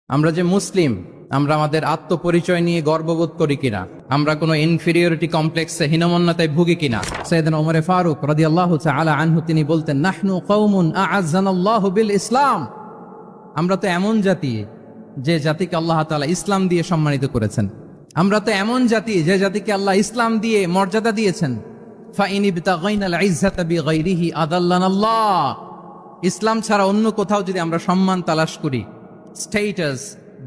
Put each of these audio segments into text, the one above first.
আমরা যে মুসলিম, আমরা আমাদের আত্মপরিচয় নিয়ে গর্ববোধ করি কিনা, আমরা কোনো ইনফিরিয়রিটি কমপ্লেক্সে হীনমন্যতায় ভুগি কিনা। সাইয়েদনা ওমরে ফারুক রাদিয়াল্লাহু তাআলা আনহু তিনি বলতেন, নাহনু কওমুন আ'আজ্জানাল্লাহু বিল ইসলাম। আমরা তো এমন জাতি যে জাতিকে আল্লাহ তাআলা ইসলাম দিয়ে সম্মানিত করেছেন। আমরা তো এমন জাতি যে জাতিকে আল্লাহ ইসলাম দিয়ে মর্যাদা দিয়েছেন। ফাইন ইবতাগাইনাল ইজ্জাতা বিগাইরিহি আদাল্লানাল্লাহ। ইসলাম ছাড়া অন্য কোথাও যদি আমরা সম্মান তালাশ করি, স্ট্যাটাস,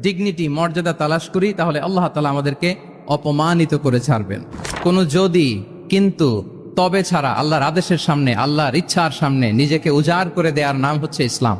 ডিগনিটি, মর্যাদা তালাশ করি, তাহলে আল্লাহ তাআলা আমাদেরকে অপমানিত করে ছাড়বেন। কোনো যদি, কিন্তু, তবে ছাড়া আল্লাহর আদেশের সামনে, আল্লাহর ইচ্ছার সামনে নিজেকে উজাড় করে দেওয়ার নাম হচ্ছে ইসলাম।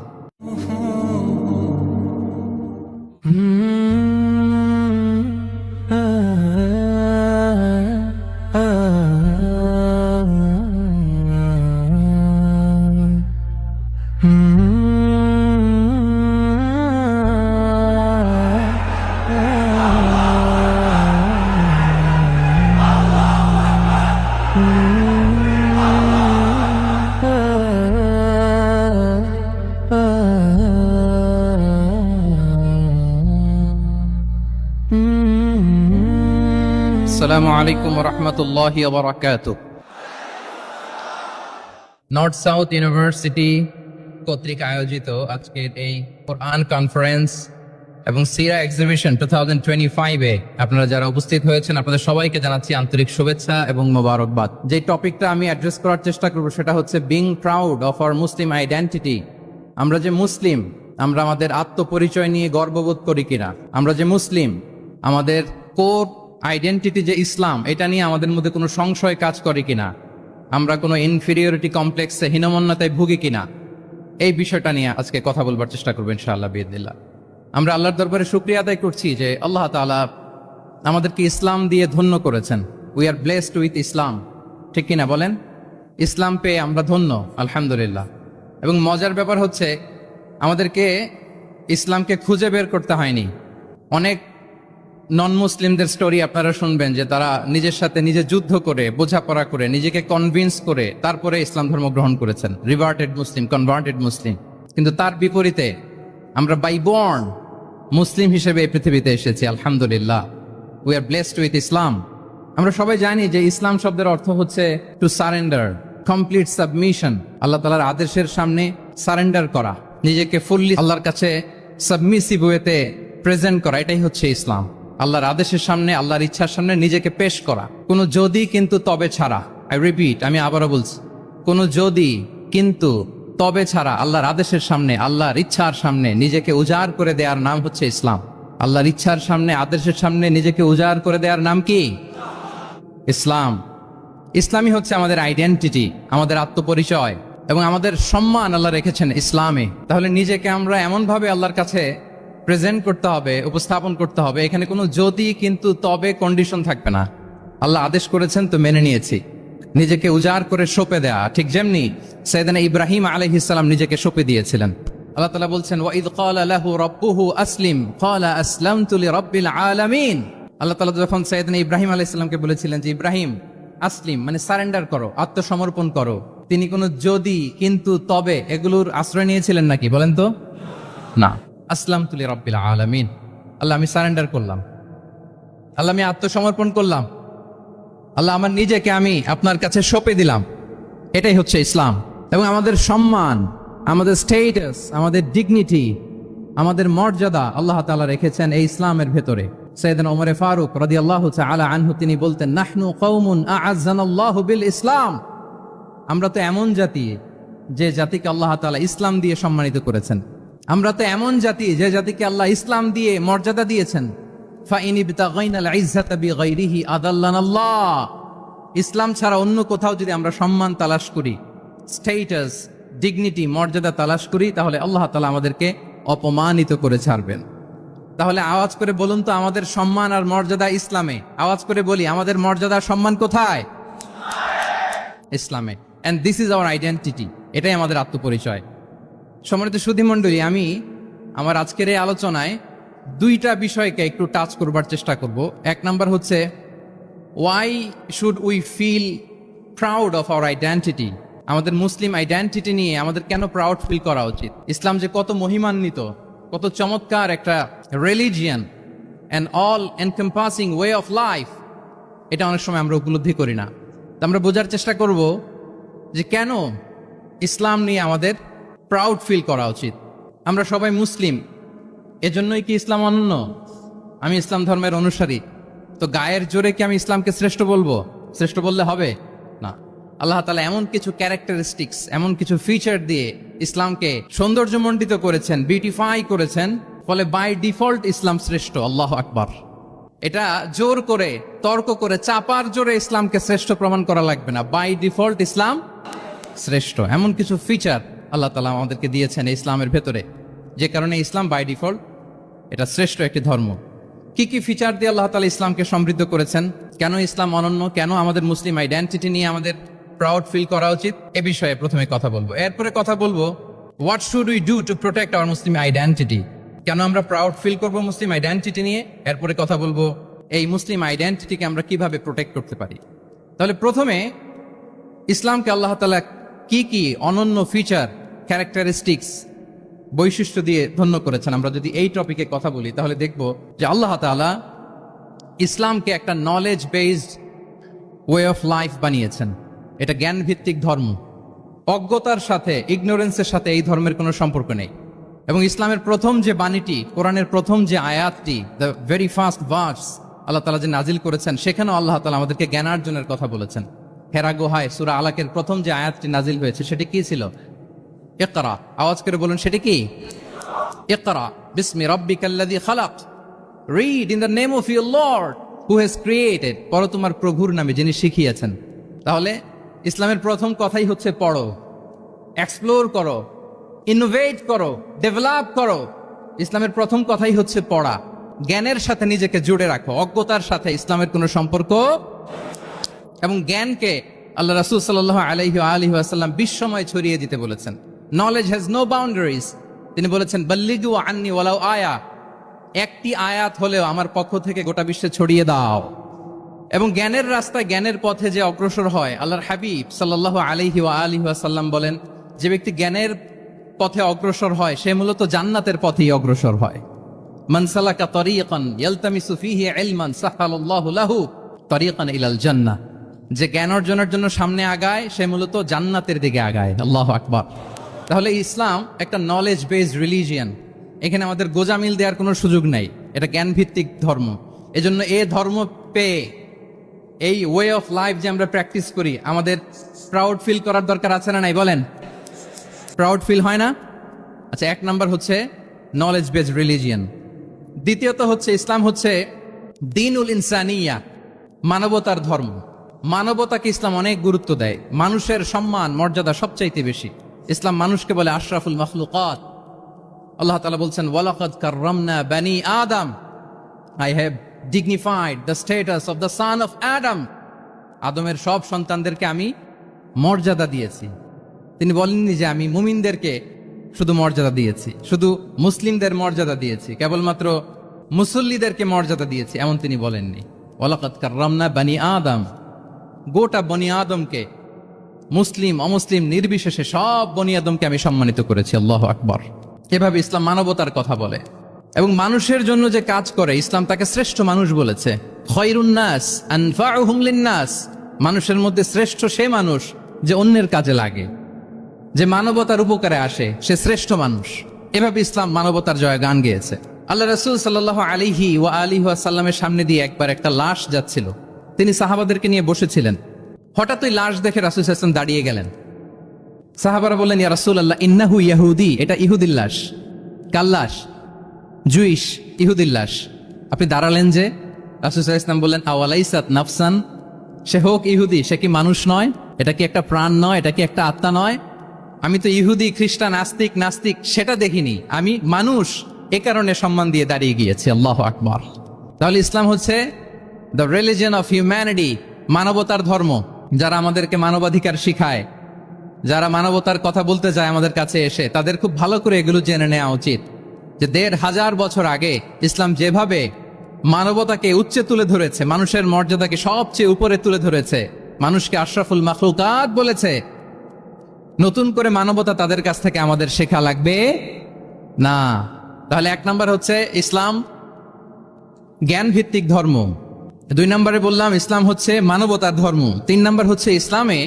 আসসালামু আলাইকুম ওয়া রাহমাতুল্লাহি ওয়া বারাকাতুহু। নর্থ সাউথ ইউনিভার্সিটি কর্তৃক আয়োজিত আজকের এই কোরআন কনফারেন্স এবং সিরা এক্সিবিশন 2025-এ আপনারা যারা উপস্থিত হয়েছেন, আপনাদের সবাইকে জানাচ্ছি আন্তরিক শুভেচ্ছা এবং মোবারকবাদ। যে টপিকটা আমি অ্যাড্রেস করার চেষ্টা করব সেটা হচ্ছে being proud of our Muslim identity. আমরা যে মুসলিম, আমরা আমাদের আত্মপরিচয় নিয়ে গর্ববোধ করি কিনা। আমরা যে মুসলিম, আমাদের কোর আইডেন্টিটি যে ইসলাম, এটা নিয়ে আমাদের মধ্যে কোনো সংশয় কাজ করে কিনা, আমরা কোনো ইনফিরিয়রিটি কমপ্লেক্সে হীনমন্যতায় ভুগি কিনা, এই বিষয়টা নিয়ে আজকে কথা বলবার চেষ্টা করবো ইনশাআল্লাহ বিইذনিল্লাহ। আমরা আল্লাহর দরবারে শুকরিয়া আদায় করছি যে আল্লাহ তাআলা আমাদেরকে ইসলাম দিয়ে ধন্য করেছেন। উই আর ব্লেসড উইথ ইসলাম, ঠিক কিনা বলেন? ইসলাম পেয়ে আমরা ধন্য, আলহামদুলিল্লাহ। এবং মজার ব্যাপার হচ্ছে আমাদেরকে ইসলামকে খুঁজে বের করতে হয়নি। অনেক নন মুসলিমদের স্টোরি আপনারা শুনবেন যে তারা নিজের সাথে নিজে যুদ্ধ করে, বোঝাপড়া করে, নিজেকে কনভিন্স করে তারপরে ইসলাম ধর্ম গ্রহণ করেছেন। রিভার্টেড মুসলিম, কনভার্টেড মুসলিম। কিন্তু তার বিপরীতে আমরা বাই বর্ন মুসলিম হিসেবে এই পৃথিবীতে এসেছি, আলহামদুলিল্লাহ। উই আর ব্লেসড উইথ ইসলাম। আমরা সবাই জানি যে ইসলাম শব্দের অর্থ হচ্ছে টু সারেন্ডার, কমপ্লিট সাবমিশন। আল্লাহ তাআলার আদেশের সামনে সারেন্ডার করা, নিজেকে ফুললি আল্লাহর কাছে সাবমিসিভ ওয়েতে প্রেজেন্ট করা, এটাই হচ্ছে ইসলাম। আল্লাহর আদেশের সামনে, আল্লাহর ইচ্ছার সামনে নিজেকে পেশ করা। কোনো যদি, কিন্তু, তবে ছাড়া। আই রিপিট, আমি আবারও বলছি, কোনো যদি, কিন্তু, তবে ছাড়া আল্লাহর আদেশের সামনে, আল্লাহর ইচ্ছার সামনে নিজেকে উজাড় করে দেওয়ার নাম হচ্ছে ইসলাম। আল্লাহর ইচ্ছার সামনে, আদেশের সামনে নিজেকে উজাড় করে দেওয়ার নাম কি? ইসলাম। ইসলামই হচ্ছে আমাদের আইডেন্টিটি, আমাদের আত্মপরিচয় এবং আমাদের সম্মান আল্লাহ রেখেছেন ইসলামে। তাহলে নিজেকে আমরা এমনভাবে আল্লাহর কাছে প্রেজেন্ট করতে হবে, উপস্থাপন করতে হবে, এখানে কোনো যদি, কিন্তু, তবে কন্ডিশন থাকবে না। আল্লাহ আদেশ করেছেন তো মেনে নিয়েছি। নিজেকে উজাড় করে সঁপে দেয়া, ঠিক যেমনি সাইয়েদনা ইব্রাহিম আলাইহিস সালাম নিজেকে সঁপে দিয়েছিলেন। আল্লাহ তাআলা বলছেন, ওয়া ইয ক্বালা লাহু রাব্বুহু আসলিম ক্বালা আসলামতু লিরাব্বিল আলামিন। আল্লাহ তাআলা যখন সাইয়েদনা ইব্রাহিম আলাইহিস সালামকে বলেছিলেন যে ইব্রাহিম আসলিম, মানে সারেন্ডার করো, আত্মসমর্পণ করো, তিনি কোনো যদি, কিন্তু, তবে এগুলোর আশ্রয় নিয়েছিলেন নাকি? বলেন তো না। আসলামতু লিরাব্বিল আলামিন, আল্লাহ আমি সারেন্ডার করলাম, আল্লাহ আমি আত্মসমর্পণ করলাম, আল্লাহ আমার নিজেকে আমি আপনার কাছে সঁপে দিলাম। এটাই হচ্ছে ইসলাম। এবং আমাদের সম্মান, আমাদের স্ট্যাটাস, আমাদের ডিগনিটি, আমাদের মর্যাদা আল্লাহ তাআলা রেখেছেন এই ইসলামের ভেতরে। সাইয়েদনা ওমরে ফারুক রাদিয়াল্লাহু তাআলা আনহু তিনি বলতেন, নাহনু কওমুন আ'আজ্জানাল্লাহু বিল ইসলাম। আমরা তো এমন জাতি যে জাতিকে আল্লাহ তাআলা ইসলাম দিয়ে সম্মানিত করেছেন। আমরা তো এমন জাতি যে জাতিকে আল্লাহ ইসলাম দিয়ে মর্যাদা দিয়েছেন। ফাইন ইবতাগাইনাল ইজ্জাতা বিগাইরিহি আদাল্লানাল্লাহ। ইসলাম ছাড়া অন্য কোথাও যদি আমরা সম্মান তালাশ করি, স্ট্যাটাস, ডিগনিটি, মর্যাদা তালাশ করি, তাহলে আল্লাহ তাআলা আমাদেরকে অপমানিত করে ছাড়বেন। তাহলে আওয়াজ করে বলুন তো, আমাদের সম্মান আর মর্যাদা ইসলামে। আওয়াজ করে বলি, আমাদের মর্যাদা সম্মান কোথায়? ইসলামে। And this is our identity. এটাই আমাদের আত্মপরিচয়। সম্মানিত সুধী মণ্ডলী, আমি আমার আজকের এই আলোচনায় দুইটা বিষয়কে একটু টাচ করবার চেষ্টা করব। এক নাম্বার হচ্ছে, why should we feel proud of our identity. আমাদের মুসলিম আইডেন্টিটি নিয়ে আমাদের কেন প্রাউড ফিল করা উচিত? ইসলাম যে কত মহিমান্বিত, কত চমৎকার একটা religion and all encompassing way of life, এটা অনেক সময় আমরা উপলব্ধি করি না। তো আমরা বোঝার চেষ্টা করব যে কেন ইসলাম নিয়ে আমাদের প্রাউড ফিল করা উচিত। আমরা সবাই মুসলিম, এজন্যই কি ইসলাম অনন্য? আমি ইসলাম ধর্মের অনুসারী, তো গায়ের জোরে কি আমি ইসলামকে শ্রেষ্ঠ বলবো? শ্রেষ্ঠ বললে হবে না। আল্লাহ তাআলা এমন কিছু ক্যারেক্টারিস্টিক্স, এমন কিছু ফিচার দিয়ে ইসলামকে সৌন্দর্যমণ্ডিত করেছেন, বিউটিফাই করেছেন, ফলে বাই ডিফল্ট ইসলাম শ্রেষ্ঠ। আল্লাহু আকবার। এটা জোর করে, তর্ক করে, চাপার জোরে ইসলামকে শ্রেষ্ঠ প্রমাণ করা লাগবে না। বাই ডিফল্ট ইসলাম শ্রেষ্ঠ। এমন কিছু ফিচার আল্লাহ তাআলা আমাদেরকে দিয়েছেন ইসলামের ভেতরে, যে কারণে ইসলাম বাই ডিফল্ট এটা শ্রেষ্ঠ একটি ধর্ম। কি কি ফিচার দিয়ে আল্লাহ তাআলা ইসলামকে সমৃদ্ধ করেছেন, কেন ইসলাম অনন্য, কেন আমাদের মুসলিম আইডেন্টিটি নিয়ে আমাদের প্রাউড ফিল করা উচিত, এ বিষয়ে প্রথমে কথা বলবো। এরপরে কথা বলবো what should we do to protect our Muslim identity, কেন আমরা প্রাউড ফিল করব মুসলিম আইডেন্টিটি নিয়ে। এরপরে কথা বলবো এই মুসলিম আইডেন্টিটিকে আমরা কিভাবে প্রোটেক্ট করতে পারি। তাহলে প্রথমে ইসলামকে আল্লাহ তাআলা কি কি অনন্য ফিচার, ক্যারেক্টারিস্টিক্স, বৈশিষ্ট্য দিয়ে ধন্য করেছেন। আমরা যদি এই টপিকে কথা বলি তাহলে দেখব যে আল্লাহ তাআলা ইসলামকে একটা knowledge based way of life বানিয়েছেন। এটা জ্ঞান ভিত্তিক ধর্ম। অজ্ঞতার সাথে, ইগনোরেন্সের সাথে এই ধর্মের কোনো সম্পর্ক নেই। এবং ইসলামের প্রথম যে বাণীটি, কোরআনের প্রথম যে আয়াতটি, দ্য ভেরি ফার্স্ট ভার্স আল্লাহ তাআলা যে নাজিল করেছেন, সেখানেও আল্লাহ তাআলা আমাদেরকে জ্ঞানার্জনের কথা বলেছেন। হেরা গুহায় সূরা আলাকের প্রথম যে আয়াতটি নাজিল হয়েছে সেটি কি ছিল? ইকরা। আওয়াজ করে বলুন, সেটি কি? ইকরা বিসমি রাব্বিকাল্লাযী খালাক, read in the name of your lord who has created, পড়ো তোমার প্রভুর নামে যিনি শিখিয়েছেন। তাহলে ইসলামের প্রথম কথাই হচ্ছে পড়ো, এক্সপ্লোর করো, ইনোভেট করো, ডেভেলপ করো। ইসলামের প্রথম কথাই হচ্ছে পড়া। জ্ঞানের সাথে নিজেকে জুড়ে রাখো, অজ্ঞতার সাথে ইসলামের কোনো সম্পর্ক। এবং জ্ঞানকে আল্লাহ রাসূল সাল্লাল্লাহু আলাইহি ওয়াসাল্লাম বিশ্বময় ছড়িয়ে দিতে বলেছেন। Knowledge has no boundaries. তিনি বলেছেন বাল্লিগু আন্নি ওয়ালাউ আয়া, একটি আয়াত হলেও আমার পক্ষ থেকে গোটা বিশ্বে ছড়িয়ে দাও। এবং জ্ঞানের রাস্তায়, জ্ঞানের পথে যে অগ্রসর হয়, আল্লাহর হাবিব সাল্লাল্লাহু আলাইহি ওয়াসাল্লাম বলেন, যে ব্যক্তি জ্ঞানের পথে অগ্রসর হয় সে মূলত জান্নাতের পথেই অগ্রসর হয়। মান সালাকা তরিকান ইয়ালতামিসু ফীহি ইলমান সাহালাল্লাহু লাহু তরিকান ইলাল জান্নাহ, যে জ্ঞান অর্জনের জন্য সামনে আগায় সে মূলত জান্নাতের দিকে আগায়। আল্লাহু আকবার। তাহলে ইসলাম একটা নলেজ বেসড রিলিজিয়ান। এখানে আমাদের গোজামিল দেওয়ার কোনো সুযোগ নাই, এটা জ্ঞান ভিত্তিক ধর্ম। এজন্য এই ধর্ম পেয়ে, এই ওয়ে অফ লাইফ যে আমরা প্র্যাকটিস করি, আমাদের প্রাউড ফিল করার দরকার আছে না নাই? বলেন, প্রাউড ফিল হয় না? আচ্ছা, এক নাম্বার হচ্ছে নলেজ বেসড রিলিজিয়ান। দ্বিতীয়ত হচ্ছে ইসলাম হচ্ছে দ্বীনুল ইনসানিয়া, মানবতার ধর্ম। মানবতাকে ইসলাম অনেক গুরুত্ব দেয়। মানুষের সম্মান, মর্যাদা সবচাইতে বেশি। ইসলাম মানুষকে বলে আশরাফুল মাখলুকাত। আল্লাহ তাআলা বলছেন ওয়ালাকাদ কাররামনা বানি আদম, I have dignified the status of the son of Adam. আদমের সব সন্তানদেরকে আমি মর্যাদা দিয়েছি। তিনি বলেননি যে আমি মুমিনদেরকে শুধু মর্যাদা দিয়েছি, শুধু মুসলিমদের মর্যাদা দিয়েছি, কেবলমাত্র মুসল্লিদেরকে মর্যাদা দিয়েছি, এমন তিনি বলেননি। ওয়ালাকাদ কাররামনা বানি আদম, গোটা বনি আদমকে, মুসলিম অমুসলিম নির্বিশেষে সব বনি আদমকে আমি সম্মানিত করেছি। আল্লাহু আকবার। এভাবে ইসলাম মানবতার কথা বলে এবং মানুষের জন্য যে কাজ করে, ইসলাম তাকে শ্রেষ্ঠ মানুষ বলেছে। খায়রুন নাস আনফাউহুম লিন-নাস, মানুষের মধ্যে শ্রেষ্ঠ সে মানুষ যে অন্যের কাজে লাগে, যে মানবতার উপকারে আসে, সে শ্রেষ্ঠ মানুষ। এভাবে ইসলাম মানবতার জয়গান গেয়েছে। আল্লাহ রাসূল সাল্লাল্লাহু আলাইহি ওয়াসাল্লামের সামনে দিয়ে একবার একটা লাশ যাচ্ছিল। তিনি সাহাবাদেরকে নিয়ে বসেছিলেন। হঠাৎ ওই লাশ দেখে রাসূল সাল্লাল্লাহু আলাইহি ওয়াসাল্লাম দাঁড়িয়ে গেলেন। সাহাবারা বললেন, ইয়া রাসূলুল্লাহ, ইন্নাহু ইয়াহুদি, এটা ইহুদির লাশ। কার লাশ? জুইশ, ইহুদির লাশ। আপনি দাঁড়ালেন যে? রাসূল সাল্লাল্লাহু আলাইহি ওয়াসাল্লাম বললেন, আওয়ালাইসাত নাফসান, সে হোক ইহুদি, সে কি মানুষ নয়? এটা কি একটা প্রাণ নয়? এটা কি একটা আত্মা নয়? আমি তো ইহুদি, খ্রিস্টান, আস্তিক, নাস্তিক সেটা দেখিনি, আমি মানুষ, এ কারণে সম্মান দিয়ে দাঁড়িয়ে গিয়েছি। আল্লাহু আকবার। তাহলে ইসলাম হচ্ছে দ্য রিলিজিয়ন অফ হিউম্যানিটি, মানবতার ধর্ম। যারা আমাদেরকে মানবাধিকার শিখায়, যারা মানবতার কথা বলতে যায় আমাদের কাছে এসে, তাদের খুব ভালো করে এগুলো জেনে নেওয়া উচিত যে ১৫০০ বছর আগে ইসলাম যেভাবে মানবতাকে উচ্চে তুলে ধরেছে, মানুষের মর্যাদাকে সবচেয়ে উপরে তুলে ধরেছে, মানুষকে আশরাফুল মাখলুকাত বলেছে, নতুন করে মানবতা তাদের কাছ থেকে আমাদের শেখা লাগবে না। তাহলে 1 নাম্বার হচ্ছে ইসলাম জ্ঞান ভিত্তিক ধর্ম, 2 নম্বরে বললাম ইসলাম হচ্ছে মানবতার ধর্ম, 3 নাম্বার হচ্ছে ইসলামে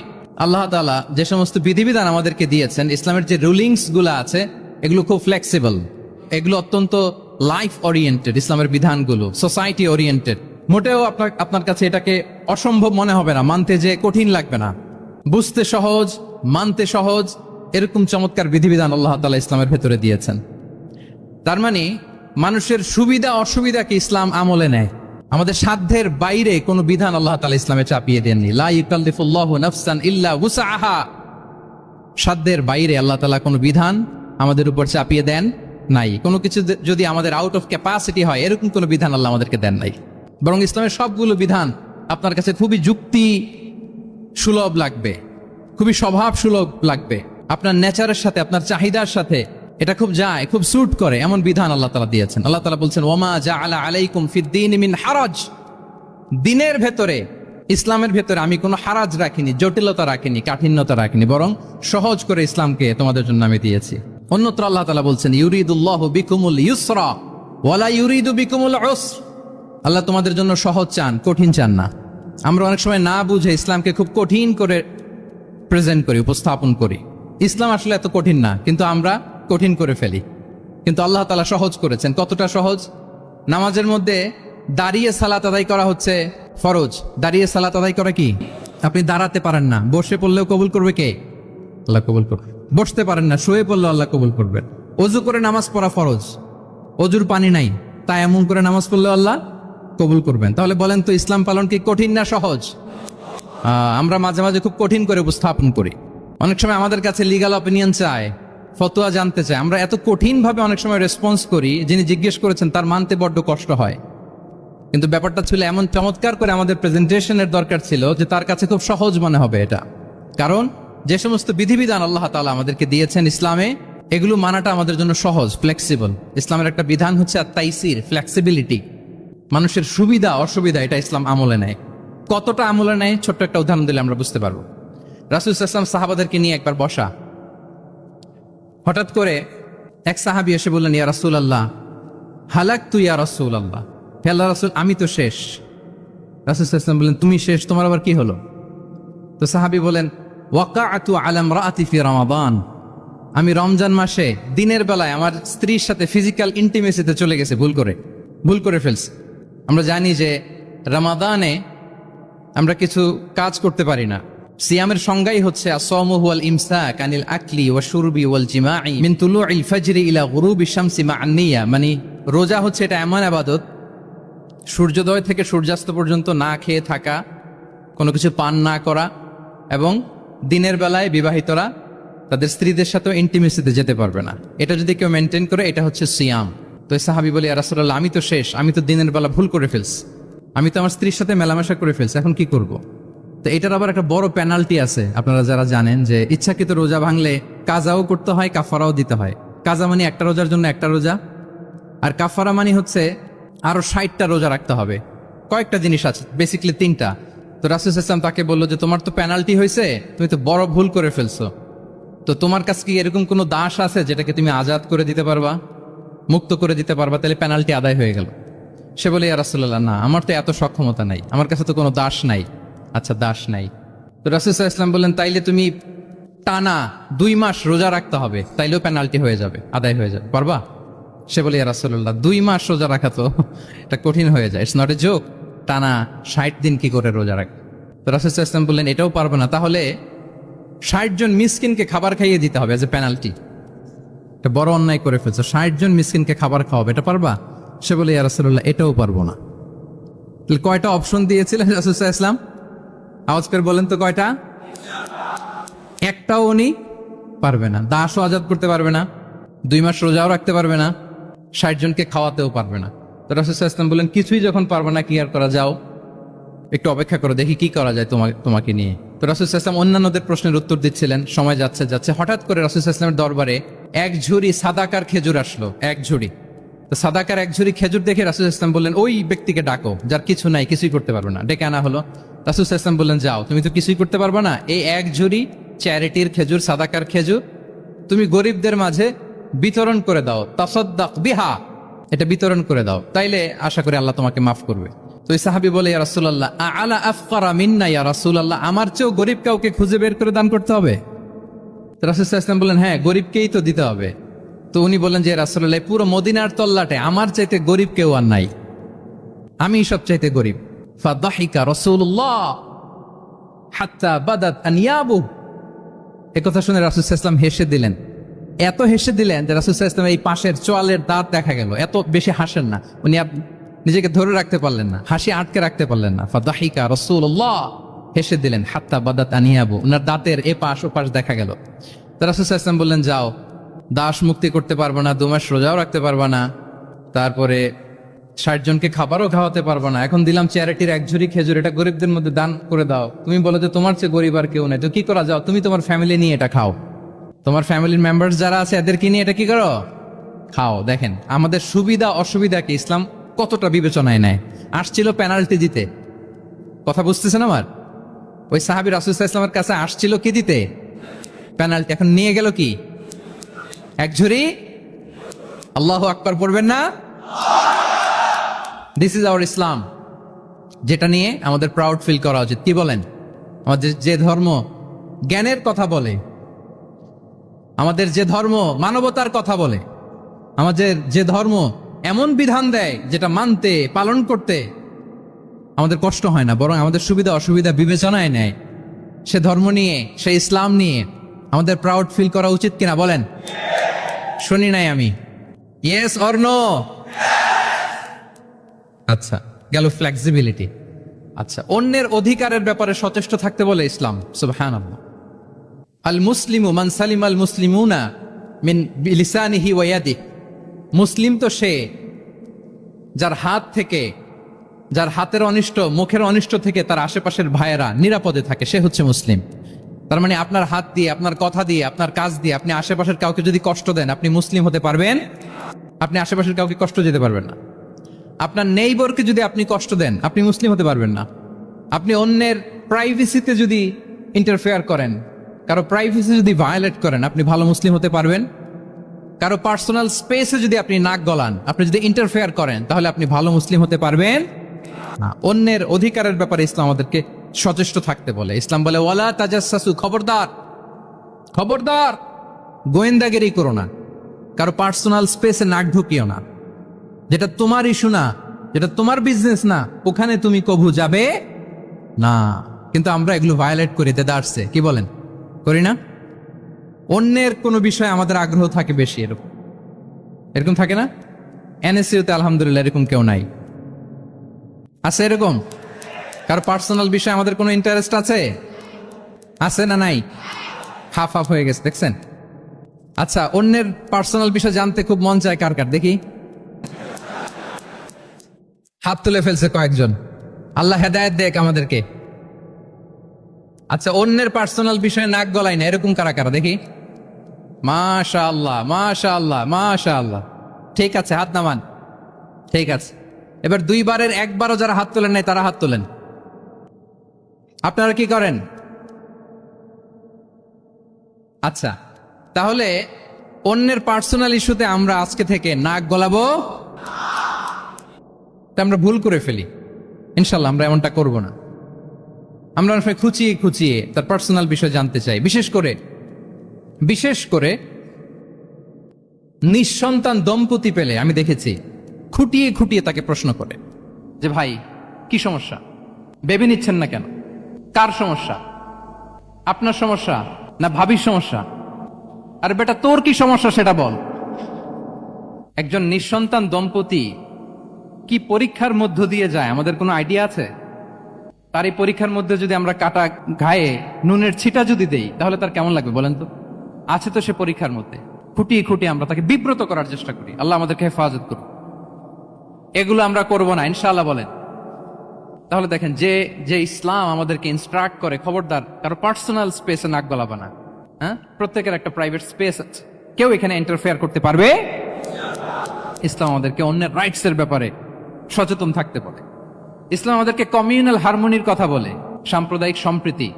আল্লাহ তাআলা যে সমস্ত বিধিবিধান আমাদেরকে দিয়েছেন, ইসলামের যে রুলিংস গুলো আছে এগুলো খুব ফ্লেক্সিবল, এগুলো অত্যন্ত লাইফ ওরিয়েন্টেড, ইসলামের বিধানগুলো সোসাইটি ওরিয়েন্টেড। মোটেও আপনার কাছে এটাকে অসম্ভব মনে হবে না, মানতে যে কঠিন লাগবে না, বুঝতে সহজ, মানতে সহজ, এরকম চমৎকার বিধিবিধান আল্লাহ তাআলা ইসলামের ভেতরে দিয়েছেন। তার মানে মানুষের সুবিধা অসুবিধাকে ইসলাম আমলে নেয়, আমাদের সাধ্যের বাইরে কোনো বিধান আল্লাহ তাআলা ইসলামে চাপিয়ে দেননি। লা ইউকাল্লিফুল্লাহু নাফসান ইল্লা উসআহা, সাধ্যের বাইরে আল্লাহ তাআলা কোনো বিধান আমাদের উপর চাপিয়ে দেন নাই। কোনো কিছু যদি আমাদের আউট অফ ক্যাপাসিটি হয়, এরকম কোনো বিধান আল্লাহ আমাদেরকে দেন নাই। বরং ইসলামের সবগুলো বিধান আপনার কাছে খুবই যুক্তি সুলভ লাগবে, খুবই স্বভাব সুলভ লাগবে, আপনার নেচারের সাথে, আপনার চাহিদার সাথে এটা খুব যায়, খুব স্যুট করে, এমন বিধান আল্লাহ তাআলা দিয়েছেন। আল্লাহ তাআলা বলছেন ওয়ামা জাআলা আলাইকুম ফিদ-দীন মিন হারাজ, দিনের ভেতরে, ইসলামের ভেতরে আমি কোনো হারাজ রাখিনি, জটিলতা রাখিনি, কাঠিন্যতা রাখিনি, বরং সহজ করে ইসলামকে তোমাদের জন্য আমি দিয়েছি। অন্যত্র আল্লাহ তাআলা বলছেন ইউরিদুল্লাহু বিকুমুল ইউসরা ওয়ালা ইউরিদু বিকুমুল উসর, আল্লাহ তোমাদের জন্য সহজ চান, কঠিন চান না। আমরা অনেক সময় না বুঝে ইসলামকে খুব কঠিন করে প্রেজেন্ট করি, উপস্থাপন করি। ইসলাম আসলে এত কঠিন না, কিন্তু আমরা কঠিন করে ফেলি। কিন্তু আল্লাহ তাআলা সহজ করেছেন। কতটা সহজ? নামাজের মধ্যে দাঁড়িয়ে সালাত আদায় করা হচ্ছে ফরজ। দাঁড়িয়ে সালাত আদায় করা কি? আপনি দাঁড়াতে পারেন না, বসে পড়লেও কবুল করবে কে? আল্লাহ কবুল করবে। বসতে পারেন না, শুয়ে পড়লেও আল্লাহ কবুল করবেন। অজু করে নামাজ পড়া ফরজ, অজুর পানি নাই, তাই এমন করে নামাজ পড়লেও আল্লাহ কবুল করবেন। তাহলে বলেন তো ইসলাম পালন কি কঠিন না সহজ? আমরা মাঝে মাঝে খুব কঠিন করে উপস্থাপন করি। অনেক সময় আমাদের কাছে লিগ্যাল অপিনিয়ন চায়, ফতোয়া জানতে চায়, আমরা এত কঠিন ভাবে অনেক সময় রেসপন্স করি, যিনি জিজ্ঞেস করেছেন তার মানতে বড্ড কষ্ট হয়। কিন্তু ব্যাপারটা ছিল এমন চমৎকার করে আমাদের প্রেজেন্টেশনের দরকার ছিল যে তার কাছে খুব সহজ মনে হবে এটা। কারণ যে সমস্ত বিধিবিধান আল্লাহ তাআলা আমাদেরকে দিয়েছেন ইসলামে, এগুলো মানাটা আমাদের জন্য সহজ, ফ্লেক্সিবল। ইসলামের একটা বিধান হচ্ছে আত-তাইসির, ফ্লেক্সিবিলিটি, মানুষের সুবিধা অসুবিধা এটা ইসলাম আমলে নেয়। কতটা আমলে নেয় ছোট্ট একটা উদাহরণ দিলে আমরা বুঝতে পারবো। রাসূল সাল্লাল্লাহু আলাইহি ওয়াসাল্লাম সাহাবাদেরকে নিয়ে একবার বসা, হঠাৎ করে এক সাহাবী এসে বললেন ইয়া রাসূলুল্লাহ হালাকতু ইয়া রাসূলুল্লাহ, হে আল্লাহর রাসূল আমি তো শেষ। রাসূল সাল্লাল্লাহু আলাইহি ওয়াসাল্লাম বললেন তুমি শেষ, তোমার আবার কি হলো? তো সাহাবী বলেন ওয়াকাআতু আলা ইমরাআতি ফি রমাদান, আমি রমজান মাসে দিনের বেলায় আমার স্ত্রীর সাথে ফিজিক্যাল ইন্টিমেসিতে চলে গেছে, ভুল করে ফেলছি। আমরা জানি যে রমাদানে আমরা কিছু কাজ করতে পারি না। সিয়ামের সংজ্ঞাই হচ্ছে আসসামু হুয়াল ইমসাক আনিল আকলি ওয়া শুরবি ওয়াল জিমাই মিন তুলুইল ফাজরি ইলা গুরুবিশ শামসি মা'আন নিয়া, মানে রোজা হচ্ছে এটা এমন ইবাদত, সূর্যোদয় থেকে সূর্যাস্ত পর্যন্ত না খেয়ে থাকা, কোনো কিছু পান না করা, এবং দিনের বেলায় বিবাহিতরা তাদের স্ত্রীদের সাথেও ইন্টিমেসিতে যেতে পারবে না। এটা যদি কেউ মেনটেন করে এটা হচ্ছে সিয়াম। তো সাহাবী বলে ইয়া রাসূলুল্লাহ আমি তো শেষ, আমি তো দিনের বেলা ভুল করে ফেলছি, আমি তো আমার স্ত্রীর সাথে মেলামেশা করে ফেলছি, এখন কি করব? তো এটার আবার একটা বড় পেনাল্টি আছে। আপনারা যারা জানেন যে ইচ্ছাকৃত রোজা ভাঙলে কাজাও করতে হয়, কাফারাও দিতে হয়। কাজা মানে একটা রোজার জন্য একটা রোজা, আর কাফারা মানে হচ্ছে আরো 60টা রোজা রাখতে হবে। কয়েকটা জিনিস আছে, বেসিক্যালি 3টা। তো রাসূল সাল্লাল্লাহু আলাইহি ওয়াসাল্লাম তাকে বললো যে তোমার তো পেনাল্টি হয়েছে, তুমি তো বড় ভুল করে ফেলছো, তো তোমার কাছে কি এরকম কোনো দাস আছে যেটাকে তুমি আজাদ করে দিতে পারবা, মুক্ত করে দিতে পারবা, তাহলে পেনাল্টি আদায় হয়ে গেল। সে বলে ইয়া রাসূলুল্লাহ না, আমার তো এত সক্ষমতা নাই, আমার কাছে তো কোনো দাস নাই। আচ্ছা দাস নাই, তো রাসূল সাল্লাল্লাহু আলাইহি ওয়াসাল্লাম বললেন তাইলে তুমি টানা 2 মাস রোজা রাখতে হবে, তাইলেও পেনাল্টি হয়ে যাবে, আদায় হয়ে যাবে, পারবা? সে বলে ইয়া রাসূলুল্লাহ 2 মাস রোজা রাখা তো এটা কঠিন হয়ে যায়, ইটস নট এ জোক, টানা 60 দিন কি করে রোজা রাখ? তো রাসূল সাল্লাল্লাহু আলাইহি ওয়াসাল্লাম বললেন এটাও পারবে না, তাহলে 60 জন মিসকিনকে খাবার খাইয়ে দিতে হবে এজ এ পেনাল্টি। এটা বড় অন্যায় করে ফেলছো, 60 জন মিসকিনকে খাবার খাওয়াবে, এটা পারবা? সে বলে ইয়া রাসূলুল্লাহ এটাও পারবো না। তাহলে কয়টা অপশন দিয়েছিলেন রাসূল সাল্লাল্লাহু আলাইহি ওয়াসাল্লাম? আওয়াজ করে বলেন তো কয়টা? একটাও উনি পারবে না। দাসও আজাদ করতে পারবে না, 2 মাস রোজাও রাখতে পারবে না, 60 জনকে খাওয়াতেও পারবে না। তো রাসূল সাল্লাল্লাহু আলাইহি ওয়াসাল্লাম বলেন কিছুই যখন পারবে না, কি আর করা, যাও একটু অপেক্ষা করো, দেখি কি করা যায় তোমাকে নিয়ে। তো রাসূল সাল্লাল্লাহু আলাইহি ওয়াসাল্লাম অন্যান্যদের প্রশ্নের উত্তর দিচ্ছিলেন, সময় যাচ্ছে হঠাৎ করে রাসূল সাল্লাল্লাহু আলাইহি ওয়াসাল্লামের দরবারে এক ঝুড়ি সাদাকার খেজুর আসলো, এক ঝুড়ি। তো সাদাকার এক ঝুড়ি খেজুর দেখে রাসূল সাল্লাল্লাহু আলাইহি ওয়াসাল্লাম বললেন ওই ব্যক্তিকে ডাকো যার কিছু নাই, কিছুই করতে পারবে না। ডেকে আনা হলো। রাসূল সাল্লাল্লাহু আলাইহি ওয়াসাল্লাম বললেন যাও, তুমি তো কিছুই করতে পারবে না, এই এক ঝুড়ি চ্যারিটির খেজুর, সাদাকার খেজুর, তুমি গরিবদের মাঝে বিতরণ করে দাও, তাসাদ্দাক বিহা, এটা বিতরণ করে দাও, তাইলে আশা করি আল্লাহ তোমাকে মাফ করবে। তো এই সাহাবী বলে, ইয়া রাসূলুল্লাহ আলা আফকারা মিন্না ইয়া রাসূলুল্লাহ, আমার চেয়েও গরিব কাউকে খুঁজে বের করে দান করতে হবে? তো রাসূল সাল্লাল্লাহু আলাইহি ওয়াসাল্লাম বললেন, হ্যাঁ, গরিবকেই তো দিতে হবে। তো উনি বললেন যে রাসূলুল্লাহ, পুরো মদিনার তল্লাটে আমার চাইতে গরিব কেউ আর নাই, আমি সবচাইতে গরিব। ফাদাহিকা রাসূলুল্লাহ হাত্তা বাদাত আনিয়াবু, এই কথা শুনে রাসূল সাল্লাল্লাহু আলাইহি ওয়াসাল্লাম হেসে দিলেন। এত হেসে দিলেন যে রাসূল সাল্লাল্লাহু আলাইহি ওয়াসাল্লাম এই পাশের চোয়ালের দাঁত দেখা গেল। এত বেশি হাসেন না উনি, নিজেকে ধরে রাখতে পারলেন না, হাসি আটকে রাখতে পারলেন না। ফাদাহিকা রাসূলুল্লাহ, হেসে দিলেন। হাত্তা বাদাত আনিয়াবু, ওনার দাঁতের এপাশ ওপাশ দেখা গেল। তো রাসূল সাল্লাল্লাহু আলাইহি ওয়াসাল্লাম বললেন, যাও, দাস মুক্তি করতে পারবো না, 2 মাস রোজাও রাখতে পারবা না, তারপরে 60 জনকে খাবারও খাওয়াতে পারবো না, এখন দিলাম চ্যারিটির 1 ঝুড়ি খেজুর, এটা গরিবদের মধ্যে দান করে দাও। তুমি বলো যে তোমার চেয়ে গরিব আর কেউ নাই, তো কি করা, যাও তুমি তোমার ফ্যামিলি নিয়ে এটা খাও, তোমার ফ্যামিলির মেম্বার্স যারা আছে এদেরকে নিয়ে এটা কি করো, খাও। দেখেন আমাদের সুবিধা অসুবিধাকে ইসলাম কতটা বিবেচনায় নেয়। আসছিল পেনাল্টি দিতে, কথা বুঝতেছেন আমার? ওই সাহাবী রাসূল সাল্লাল্লাহু আলাইহি ওয়াসাল্লামের কাছে আসছিল কি দিতে, পেনাল্টি, এখন নিয়ে গেল কি, 1 ঝুড়ি। আল্লাহু আকবার পড়বেন না? দিস ইজ আওয়ার ইসলাম, যেটা নিয়ে আমাদের প্রাউড ফিল করা উচিত। কি বলেন? আমাদের যে ধর্ম জ্ঞানের কথা বলে, আমাদের যে ধর্ম মানবতার কথা বলে, আমাদের যে ধর্ম এমন বিধান দেয় যেটা মানতে পালন করতে আমাদের কষ্ট হয় না, বরং আমাদের সুবিধা অসুবিধা বিবেচনায় নেয়, সে ধর্ম নিয়ে, সে ইসলাম নিয়ে আমাদের প্রাউড ফিল করা উচিত কিনা বলেন? শুনি নাই আমি, ইয়েস অর নো? আচ্ছা, গেল ফ্লেক্সিবিলিটি। আচ্ছা, অন্যের অধিকারের ব্যাপারে সচেষ্ট থাকতে বলে ইসলাম। সুবহানাল্লাহ। আল মুসলিমু মান সালিম আল মুসলিমুনা মিন লিসানিহি ওয়া ইয়াদিহি, মুসলিম তো সে যার হাত থেকে, যার হাতের অনিষ্ট, মুখের অনিষ্ট থেকে তার আশেপাশের ভাইয়েরা নিরাপদে থাকে, সে হচ্ছে মুসলিম। তার মানে আপনার হাত দিয়ে, আপনার কথা দিয়ে, আপনার কাজ দিয়ে আপনি আশেপাশের কাউকে যদি কষ্ট দেন, আপনি মুসলিম হতে পারবেন? আপনি আশেপাশের কাউকে কষ্ট দিতে পারবেন না। আপনার নেইবরকে যদি আপনি কষ্ট দেন, আপনি মুসলিম হতে পারবেন না। আপনি অন্যের প্রাইভেসিতে যদি ইন্টারফেয়ার করেন, কারো প্রাইভেসি যদি ভায়োলেট করেন, আপনি ভালো মুসলিম হতে পারবেন? কারো পার্সোনাল স্পেসে যদি আপনি নাক গলান, আপনি যদি ইন্টারফেয়ার করেন, তাহলে আপনি ভালো মুসলিম হতে পারবেন না। অন্যের অধিকারের ব্যাপারে ইসলাম আমাদেরকে সচেষ্ট থাকতে বলে। ইসলাম বলে, ওয়ালা তাজাসসু, খবরদার, খবরদার, গোয়েন্দাগিরি করো না, কারো পার্সোনাল স্পেসে নাক ঢুকিও না। যেটা তোমার ইস্যু না, যেটা তোমার বিজনেস না, ওখানে তুমি কভু যাবে না। কিন্তু আমরা এগুলো ভায়োলেট করি, দেদারসে, কি বলেন, করি না? অন্যের কোনো বিষয়ে আমাদের আগ্রহ থাকে বেশি, এরকম এরকম থাকে না? এনএসইউতে আলহামদুলিল্লাহ এরকম কেউ নাই, আছে এরকম? কারো পার্সোনাল বিষয়ে আমাদের কোনো ইন্টারেস্ট আছে? আছে না নাই? হাফ হাফ হয়ে গেছে, দেখছেন? আচ্ছা, অন্যের পার্সোনাল বিষয় জানতে খুব মন চায় কার কার, দেখি হাত তুলে ফেলছে কয়েকজন। আল্লাহ হেদায়েত দেখ আমাদেরকে। আচ্ছা, অন্যের পার্সোনাল বিষয়ে নাক গলায় না, এরকম কারা কারা, দেখি। মাশাআল্লাহ, মাশাআল্লাহ, মাশাআল্লাহ। ঠিক আছে, হাত নামান। ঠিক আছে, এবার 2 বারের 1 বারও যারা হাত তোলেন নাই তারা হাত তোলেন। আপনারা কি করেন? আচ্ছা, তাহলে অন্যের পার্সোনাল ইস্যুতে আমরা আজকে থেকে নাক গলাবো, আমরা ভুল করে ফেলি। ইনশাল্লাহ আমরা এমনটা করব না। আমরা অনেক সময় খুঁচিয়ে খুঁচিয়ে তার পার্সোনাল বিষয় জানতে চাই। বিশেষ করে নিঃসন্তান দম্পতি পেলে আমি দেখেছি খুঁটিয়ে খুঁটিয়ে তাকে প্রশ্ন করে যে, ভাই কি সমস্যা, বেবি নিচ্ছেন না কেন, কার সমস্যা, আপনার সমস্যা না ভাবির সমস্যা? আরে বেটা, তোর কি সমস্যা সেটা বল। একজন নিঃসন্তান দম্পতি কি পরীক্ষার মধ্য দিয়ে যায় আমাদের কোনো আইডিয়া আছে? তার এই পরীক্ষার মধ্যে যদি আমরা কাটা ঘায়ে নুনের ছিটা যদি দেই, তাহলে তার কেমন লাগবে বলেন তো? আছে তো সে পরীক্ষার মধ্যে। খুঁটিয়ে খুঁটিয়ে আমরা তাকে বিব্রত করার চেষ্টা করি। আল্লাহ আমাদেরকে হেফাজত করুন। এগুলো আমরা করব না ইনশাআল্লাহ, বলেন। তাহলে দেখেন, যে ইসলাম আমাদেরকে ইনস্ট্রাক্ট করে, খবরদার কারো পার্সোনাল স্পেসে নাক গলাবা না। হ্যাঁ, প্রত্যেকের একটা প্রাইভেট স্পেস আছে, কেউ এখানে ইন্টারফেয়ার করতে পারবে। ইসলাম আমাদেরকে অন্যের রাইটস এর ব্যাপারে সচেতন থাকতে বলে। ইসলাম আমাদেরকে কমিউনাল হারমোনির কথা বলে, সাম্প্রদায়িক সম্প্রীতি,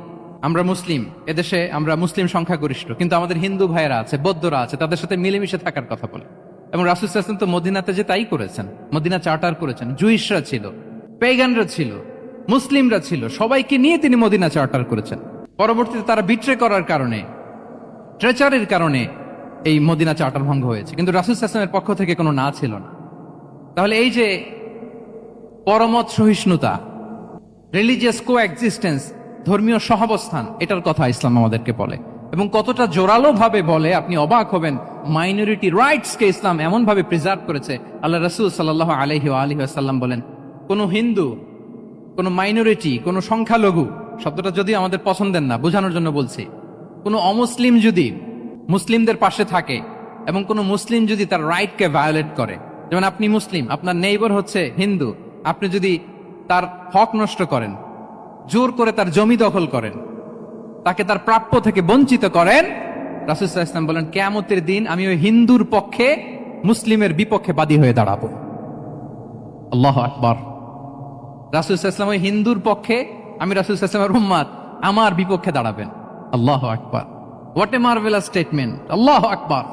আমরা মুসলিম, এদেশে আমরা মুসলিম সংখ্যাগরিষ্ঠ, কিন্তু আমাদের হিন্দু ভাইয়েরা আছে, বৌদ্ধরা আছে, তাদের সাথে মিলেমিশে থাকার কথা বলে। এবং রাসূল সাল্লাল্লাহু আলাইহি ওয়াসাল্লাম তো মদিনাতে যে তাই করেছেন, মদিনা চার্টার করেছেন। জুইশরা ছিল, পেগানরা ছিল, মুসলিমরা ছিল, সবাইকে নিয়ে তিনি মদিনা চার্টার করেছেন। পরবর্তীতে তারা বিট্রে করার কারণে, ট্রেচারের কারণে এই মদিনা চার্টার ভঙ্গ হয়েছে, কিন্তু রাসূল সাল্লাল্লাহু আলাইহি ওয়াসাল্লামের পক্ষ থেকে কোনো না ছিল না। তাহলে এই যে পরমত সহিষ্ণুতা, রিলিজিয়াস কোএক্সিস্টেন্স, ধর্মীয় সহাবস্থান, এটার কথা ইসলাম আমাদেরকে বলে। এবং কতটা জোরালো ভাবে বলে আপনি অবাক হবেন। মাইনরিটি রাইটস কে ইসলাম এমন ভাবে প্রিজার্ভ করেছে। আল্লাহ রাসূল সাল্লাল্লাহু আলাইহি ওয়া আলিহি ওয়াসাল্লাম বলেন, কোন হিন্দু, কোন মাইনরিটি, কোন সংখ্যালঘু, শব্দটা যদি আমাদের পছন্দের না, বোঝানোর জন্য বলছি, কোন অমুসলিম যদি মুসলিমদের পাশে থাকে এবং কোন মুসলিম যদি তার রাইটকে ভায়োলেট করে, যেমন আপনি মুসলিম, আপনার নেইবার হচ্ছে হিন্দু, আপনি যদি তার হক নষ্ট করেন, জোর করে তার জমি দখল করেন, তাকে তার প্রাপ্য থেকে বঞ্চিত করেন, রাসূল সাল্লাল্লাহু আলাইহি ওয়াসাল্লাম বলেন কিয়ামতের দিন আমি ওই হিন্দুর পক্ষে মুসলিমের বিপক্ষে বাদী হয়ে দাঁড়াবো। আল্লাহু আকবার। রাসূল সাল্লাল্লাহু আলাইহি ওয়াসাল্লাম ওই হিন্দুর পক্ষে, আমি রাসূল সাল্লাল্লাহু আলাইহি ওয়াসাল্লামের উম্মত, আমার বিপক্ষে দাঁড়াবেন। আল্লাহু আকবার। What a marvellous statement. আল্লাহু আকবার।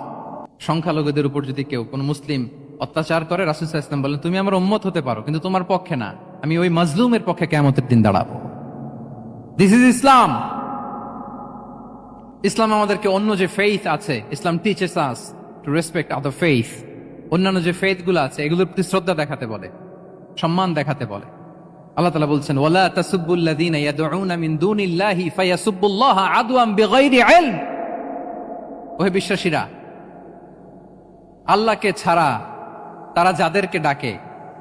সংখ্যালঘুদের উপর যদি কেউ কোন মুসলিম অত্যাচার করে, রাসূল সাল্লাল্লাহু আলাইহি ওয়াসাল্লাম বলেন তুমি আমার উম্মত হতে পারো, কিন্তু তোমার পক্ষে না, আমি ওই মাজলুমের পক্ষে কিয়ামতের দিন দাঁড়াবো। দিস ইজ ইসলাম। ইসলাম আমাদেরকে অন্য যে ফেইথ আছে, Islam teaches us to respect other faith. অন্যান্য যে ফেইথ গুলো আছে এগুলোর প্রতি শ্রদ্ধা দেখাতে বলে, সম্মান দেখাতে বলে। আল্লাহ তাআলা বলছেন ওয়ালা তাসুব্বুল্লাযীনা ইয়াদউনা মিন দুনিল্লাহি ফায়াসুব্বুল্লাহা আদওয়ান বিগাইরি ইলম। ওহে বিশ্বাসীরা, আল্লাহকে ছাড়া তারা যাদেরকে ডাকে,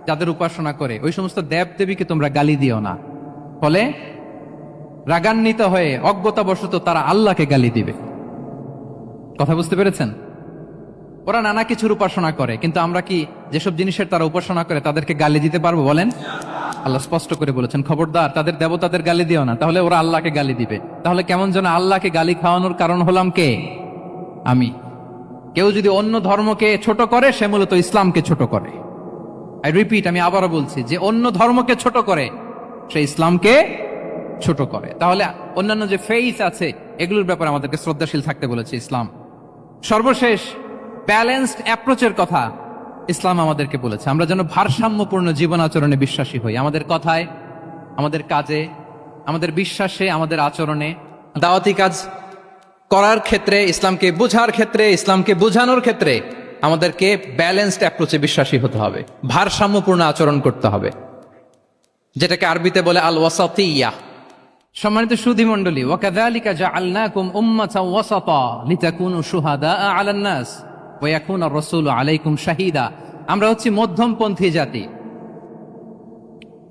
যাদের উপাসনা করে, ওই সমস্ত দেব দেবীকে তোমরা গালি দিও না, ফলে রাগান্বিত হয়ে অজ্ঞতাবশত তারা আল্লাহকে গালি দিবে। কথা বুঝতে পেরেছেন? ওরা নানা কিছুর উপাসনা করে, কিন্তু আমরা কি যেসব জিনিসের তারা উপাসনা করে তাদেরকে গালি দিতে পারবো বলেন? আল্লাহ স্পষ্ট করে বলেছেন খবরদার তাদের দেবতাদের গালি দিও না, তাহলে ওরা আল্লাহকে গালি দিবে। তাহলে কেমন যেন আল্লাহকে গালি খাওয়ানোর কারণ হলাম কে? আমি। কেউ যদি অন্য ধর্মকে ছোট করে সে মূলত ইসলামকে ছোট করে। আই রিপিট, আমি আবারও বলছি, যে অন্য ধর্মকে ছোট করে সে ইসলামকে ছোট করে। তাহলে অন্যান্য যে ফেইথ আছে এগুলোর ব্যাপারে আমাদেরকে শ্রদ্ধাশীল থাকতে বলেছে ইসলাম। সর্বশেষ ব্যালেন্সড অ্যাপ্রোচের কথা ইসলাম আমাদেরকে বলেছে, আমরা যেন ভারসাম্যপূর্ণ জীবন আচরণে বিশ্বাসী হই। আমাদের কথায়, আমাদের কাজে, আমাদের বিশ্বাসে, আমাদের আচরণে, দাওয়াতি কাজ করার ক্ষেত্রে, ইসলামকে বোঝার ক্ষেত্রে, ইসলামকে বোঝানোর ক্ষেত্রে আমাদেরকে ব্যালেন্সড অ্যাপ্রোচে বিশ্বাসী হতে হবে, ভারসাম্যপূর্ণ আচরণ করতে হবে, যেটাকে আরবিতে বলে আল ওয়াসাতিয়া। সম্মানিত সুধী মণ্ডলী, ওয়াকাযালিকা জাআলনাকুম উম্মাতান ওয়াসাতা লিতাকুনু শুহাদাআ আলান নাস ওয়া ইয়াকুনা আর-রাসূলু আলাইকুম শাহীদা। আমরা হচ্ছি মধ্যমপন্থী জাতি।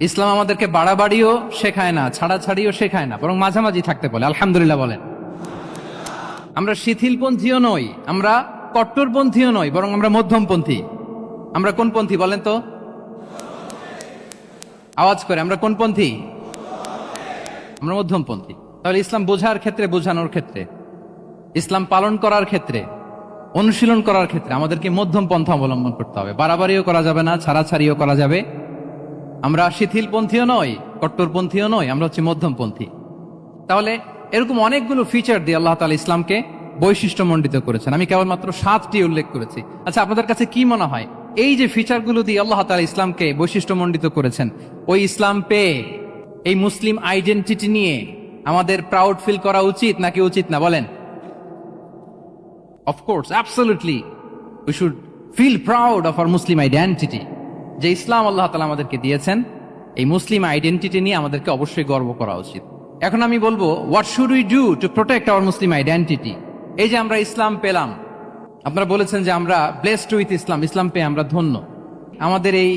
ইসলাম আমাদেরকে বাড়াবাড়িও শেখায় না, ছাড়াছাড়িও শেখায় না, বরং মাঝামাঝি থাকতে বলে। আলহামদুলিল্লাহ বলেন। আমরা শিথিলপন্থীও নই, আমরা কট্টরপন্থীও নই, বরং আমরা মধ্যমপন্থী। আমরা কোন পন্থী বলেন তো? আওয়াজ করে, আমরা কোন পন্থী? আমরা মধ্যমপন্থী। তাহলে ইসলাম বোঝার ক্ষেত্রে, বোঝানোর ক্ষেত্রে, ইসলাম পালন করার ক্ষেত্রে, অনুশীলন করার ক্ষেত্রে আমাদেরকে মধ্যম পন্থা অবলম্বন করতে হবে। বাড়াবাড়িও করা যাবে না, ছাড়াছাড়িও করা যাবে। আমরা শিথিলপন্থীও নই, কট্টরপন্থীও নই, আমরা হচ্ছে মধ্যমপন্থী। তাহলে এরকম অনেকগুলো ফিচার দিয়ে আল্লাহ তাআলা ইসলামকে বৈশিষ্ট্যমণ্ডিত করেছেন। আমি কেবলমাত্র 7টি উল্লেখ করেছি। আচ্ছা, আপনাদের কাছে কি মনে হয় এই যে ফিচারগুলো দিয়ে আল্লাহ তাআলা ইসলামকে বৈশিষ্ট্যমণ্ডিত করেছেন, ওই ইসলাম পেয়ে এই মুসলিম আইডেন্টিটি নিয়ে আমাদের প্রাউড ফিল করা উচিত নাকি উচিত না বলেন? Of course, absolutely we should feel proud of our Muslim identity. যে ইসলাম আল্লাহ তাআলা আমাদেরকে দিয়েছেন, এই মুসলিম আইডেন্টিটি নিয়ে আমাদেরকে অবশ্যই গর্ব করা উচিত। এখন আমি বলবো, what should we do to protect our Muslim identity? এই যে আমরা ইসলাম পেলাম, আপনারা বলেছেন যে আমরা ব্লেসড উইথ ইসলাম, ইসলাম পেয়ে আমরা ধন্য। আমাদের এই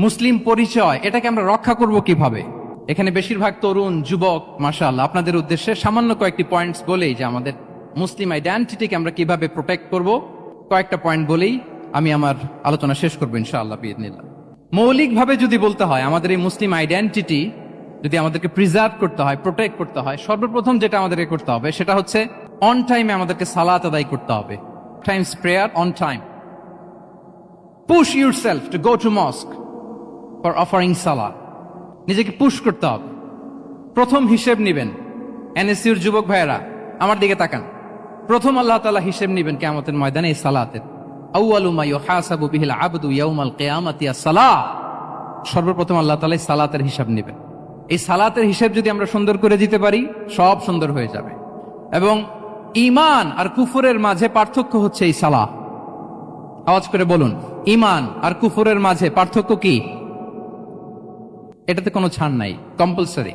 মুসলিম পরিচয়, এটাকে আমরা রক্ষা করব কিভাবে? এখানে বেশিরভাগ তরুণ যুবক, মাশাআল্লাহ, আপনাদের উদ্দেশ্যে সামান্য কয়েকটি পয়েন্টস বলেই যে আমাদের মুসলিম আইডেন্টিটিকে আমরা কিভাবে প্রোটেক্ট করব, কয়েকটা পয়েন্ট বলেই আমি আমার আলোচনা শেষ করবো ইনশাআল্লাহ বিইذনিল্লাহ। মৌলিকভাবে যদি বলতে হয়, আমাদের এই মুসলিম আইডেন্টিটি যদি আমাদেরকে প্রিজার্ভ করতে হয়, প্রোটেক্ট করতে হয়, সর্বপ্রথম যেটা আমাদেরকে করতে হবে সেটা হচ্ছে অন টাইমে আমাদেরকে সালাত আদায় করতে হবে। Times prayer on time. Push yourself to go to mosque for offering সালাহ। নিজেকে পুশ করতে হবে। প্রথম হিসেব নিবেন এনএসইউর যুবক ভাইয়েরা আমার দিকে তাকান। প্রথম আল্লাহ তাআলা হিসেব নেবেন কিয়ামতের ময়দানে এই সালাতের। আউয়ালু মা ইউহাসাবু বিহিল আবদু ইয়াউমাল কিয়ামাতি আস-সালাহ। সর্বপ্রথম আল্লাহ তাআলা এই সালাতের হিসাব নেবেন। এই সালাতের হিসাব যদি আমরা সুন্দর করে দিতে পারি, সব সুন্দর হয়ে যাবে। এবং ঈমান আর কুফরের মাঝে পার্থক্য হচ্ছে এই সালাহ। আওয়াজ করে বলুন, ঈমান আর কুফরের মাঝে পার্থক্য কি? এটাতে কোনো ছাড় নাই, compulsory.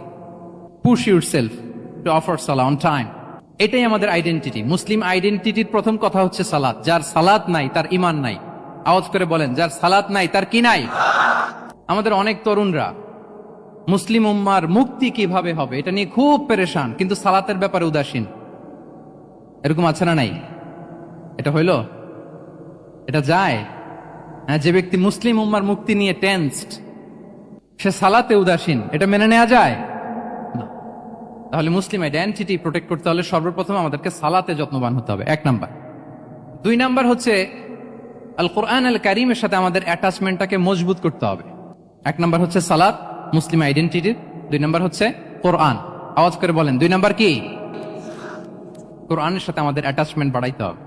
Push yourself to offer Salah on time. এটাই আমাদের আইডেন্টিটি। মুসলিম আইডেন্টিটির প্রথম কথা হচ্ছে সালাত। যার সালাত নাই তার ঈমান নাই। আওয়াজ করে বলেন, যার সালাত নাই তার কি নাই? আমাদের অনেক তরুণরা মুসলিম উম্মার মুক্তি কিভাবে হবে এটা নিয়ে খুব পেরেশান, কিন্তু সালাতের ব্যাপারে উদাসীন। এরকম আছে না নাই? এটা হইল? এটা যায়? হ্যাঁ, যে ব্যক্তি মুসলিম উম্মার মুক্তি নিয়ে টেন্সড, সে সালাতে উদাসীন, এটা মেনে নেওয়া যায় না। তাহলে মুসলিম আইডেন্টিটি প্রোটেক্ট করতে হলে সর্বপ্রথম আমাদেরকে সালাতে যত্নবান হতে হবে, 1 নাম্বার। 2 নাম্বার হচ্ছে আল কোরআন আল কারীমের সাথে আমাদের অ্যাটাচমেন্টটাকে মজবুত করতে হবে। 1 নাম্বার হচ্ছে সালাত মুসলিম আইডেন্টিটির, 2 নাম্বার হচ্ছে কোরআন। আওয়াজ করে বলেন, 2 নাম্বার কি? কোরআনের সাথে আমাদের অ্যাটাচমেন্ট বাড়াইতে হবে।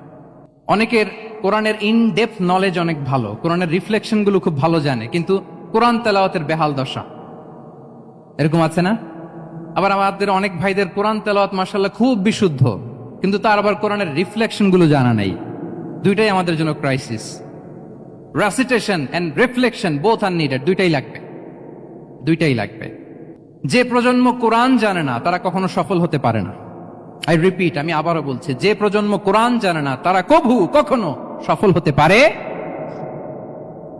অনেকের কোরআনের ইন ডেপথ নলেজ অনেক ভালো, কোরআনের রিফ্লেকশন গুলো খুব ভালো জানে, কিন্তু কোরআন তেলাওয়াতের বেহাল দশা। এরকম আছে না? আবার আমাদের অনেক ভাইদের কোরআন তেলাওয়াত মাশাআল্লাহ খুব বিশুদ্ধ, কিন্তু তার আবার কোরআনের রিফ্লেকশন গুলো জানা নাই। দুইটাই আমাদের জন্য crisis. Recitation and reflection both are needed. দুইটাই লাগবে। যে প্রজন্ম কোরআন জানে না তারা কখনো সফল হতে পারে না। আই রিপিট, আমি আবারও বলছি, যে প্রজন্ম কোরআন জানে না তারা কখনো সফল হতে পারে।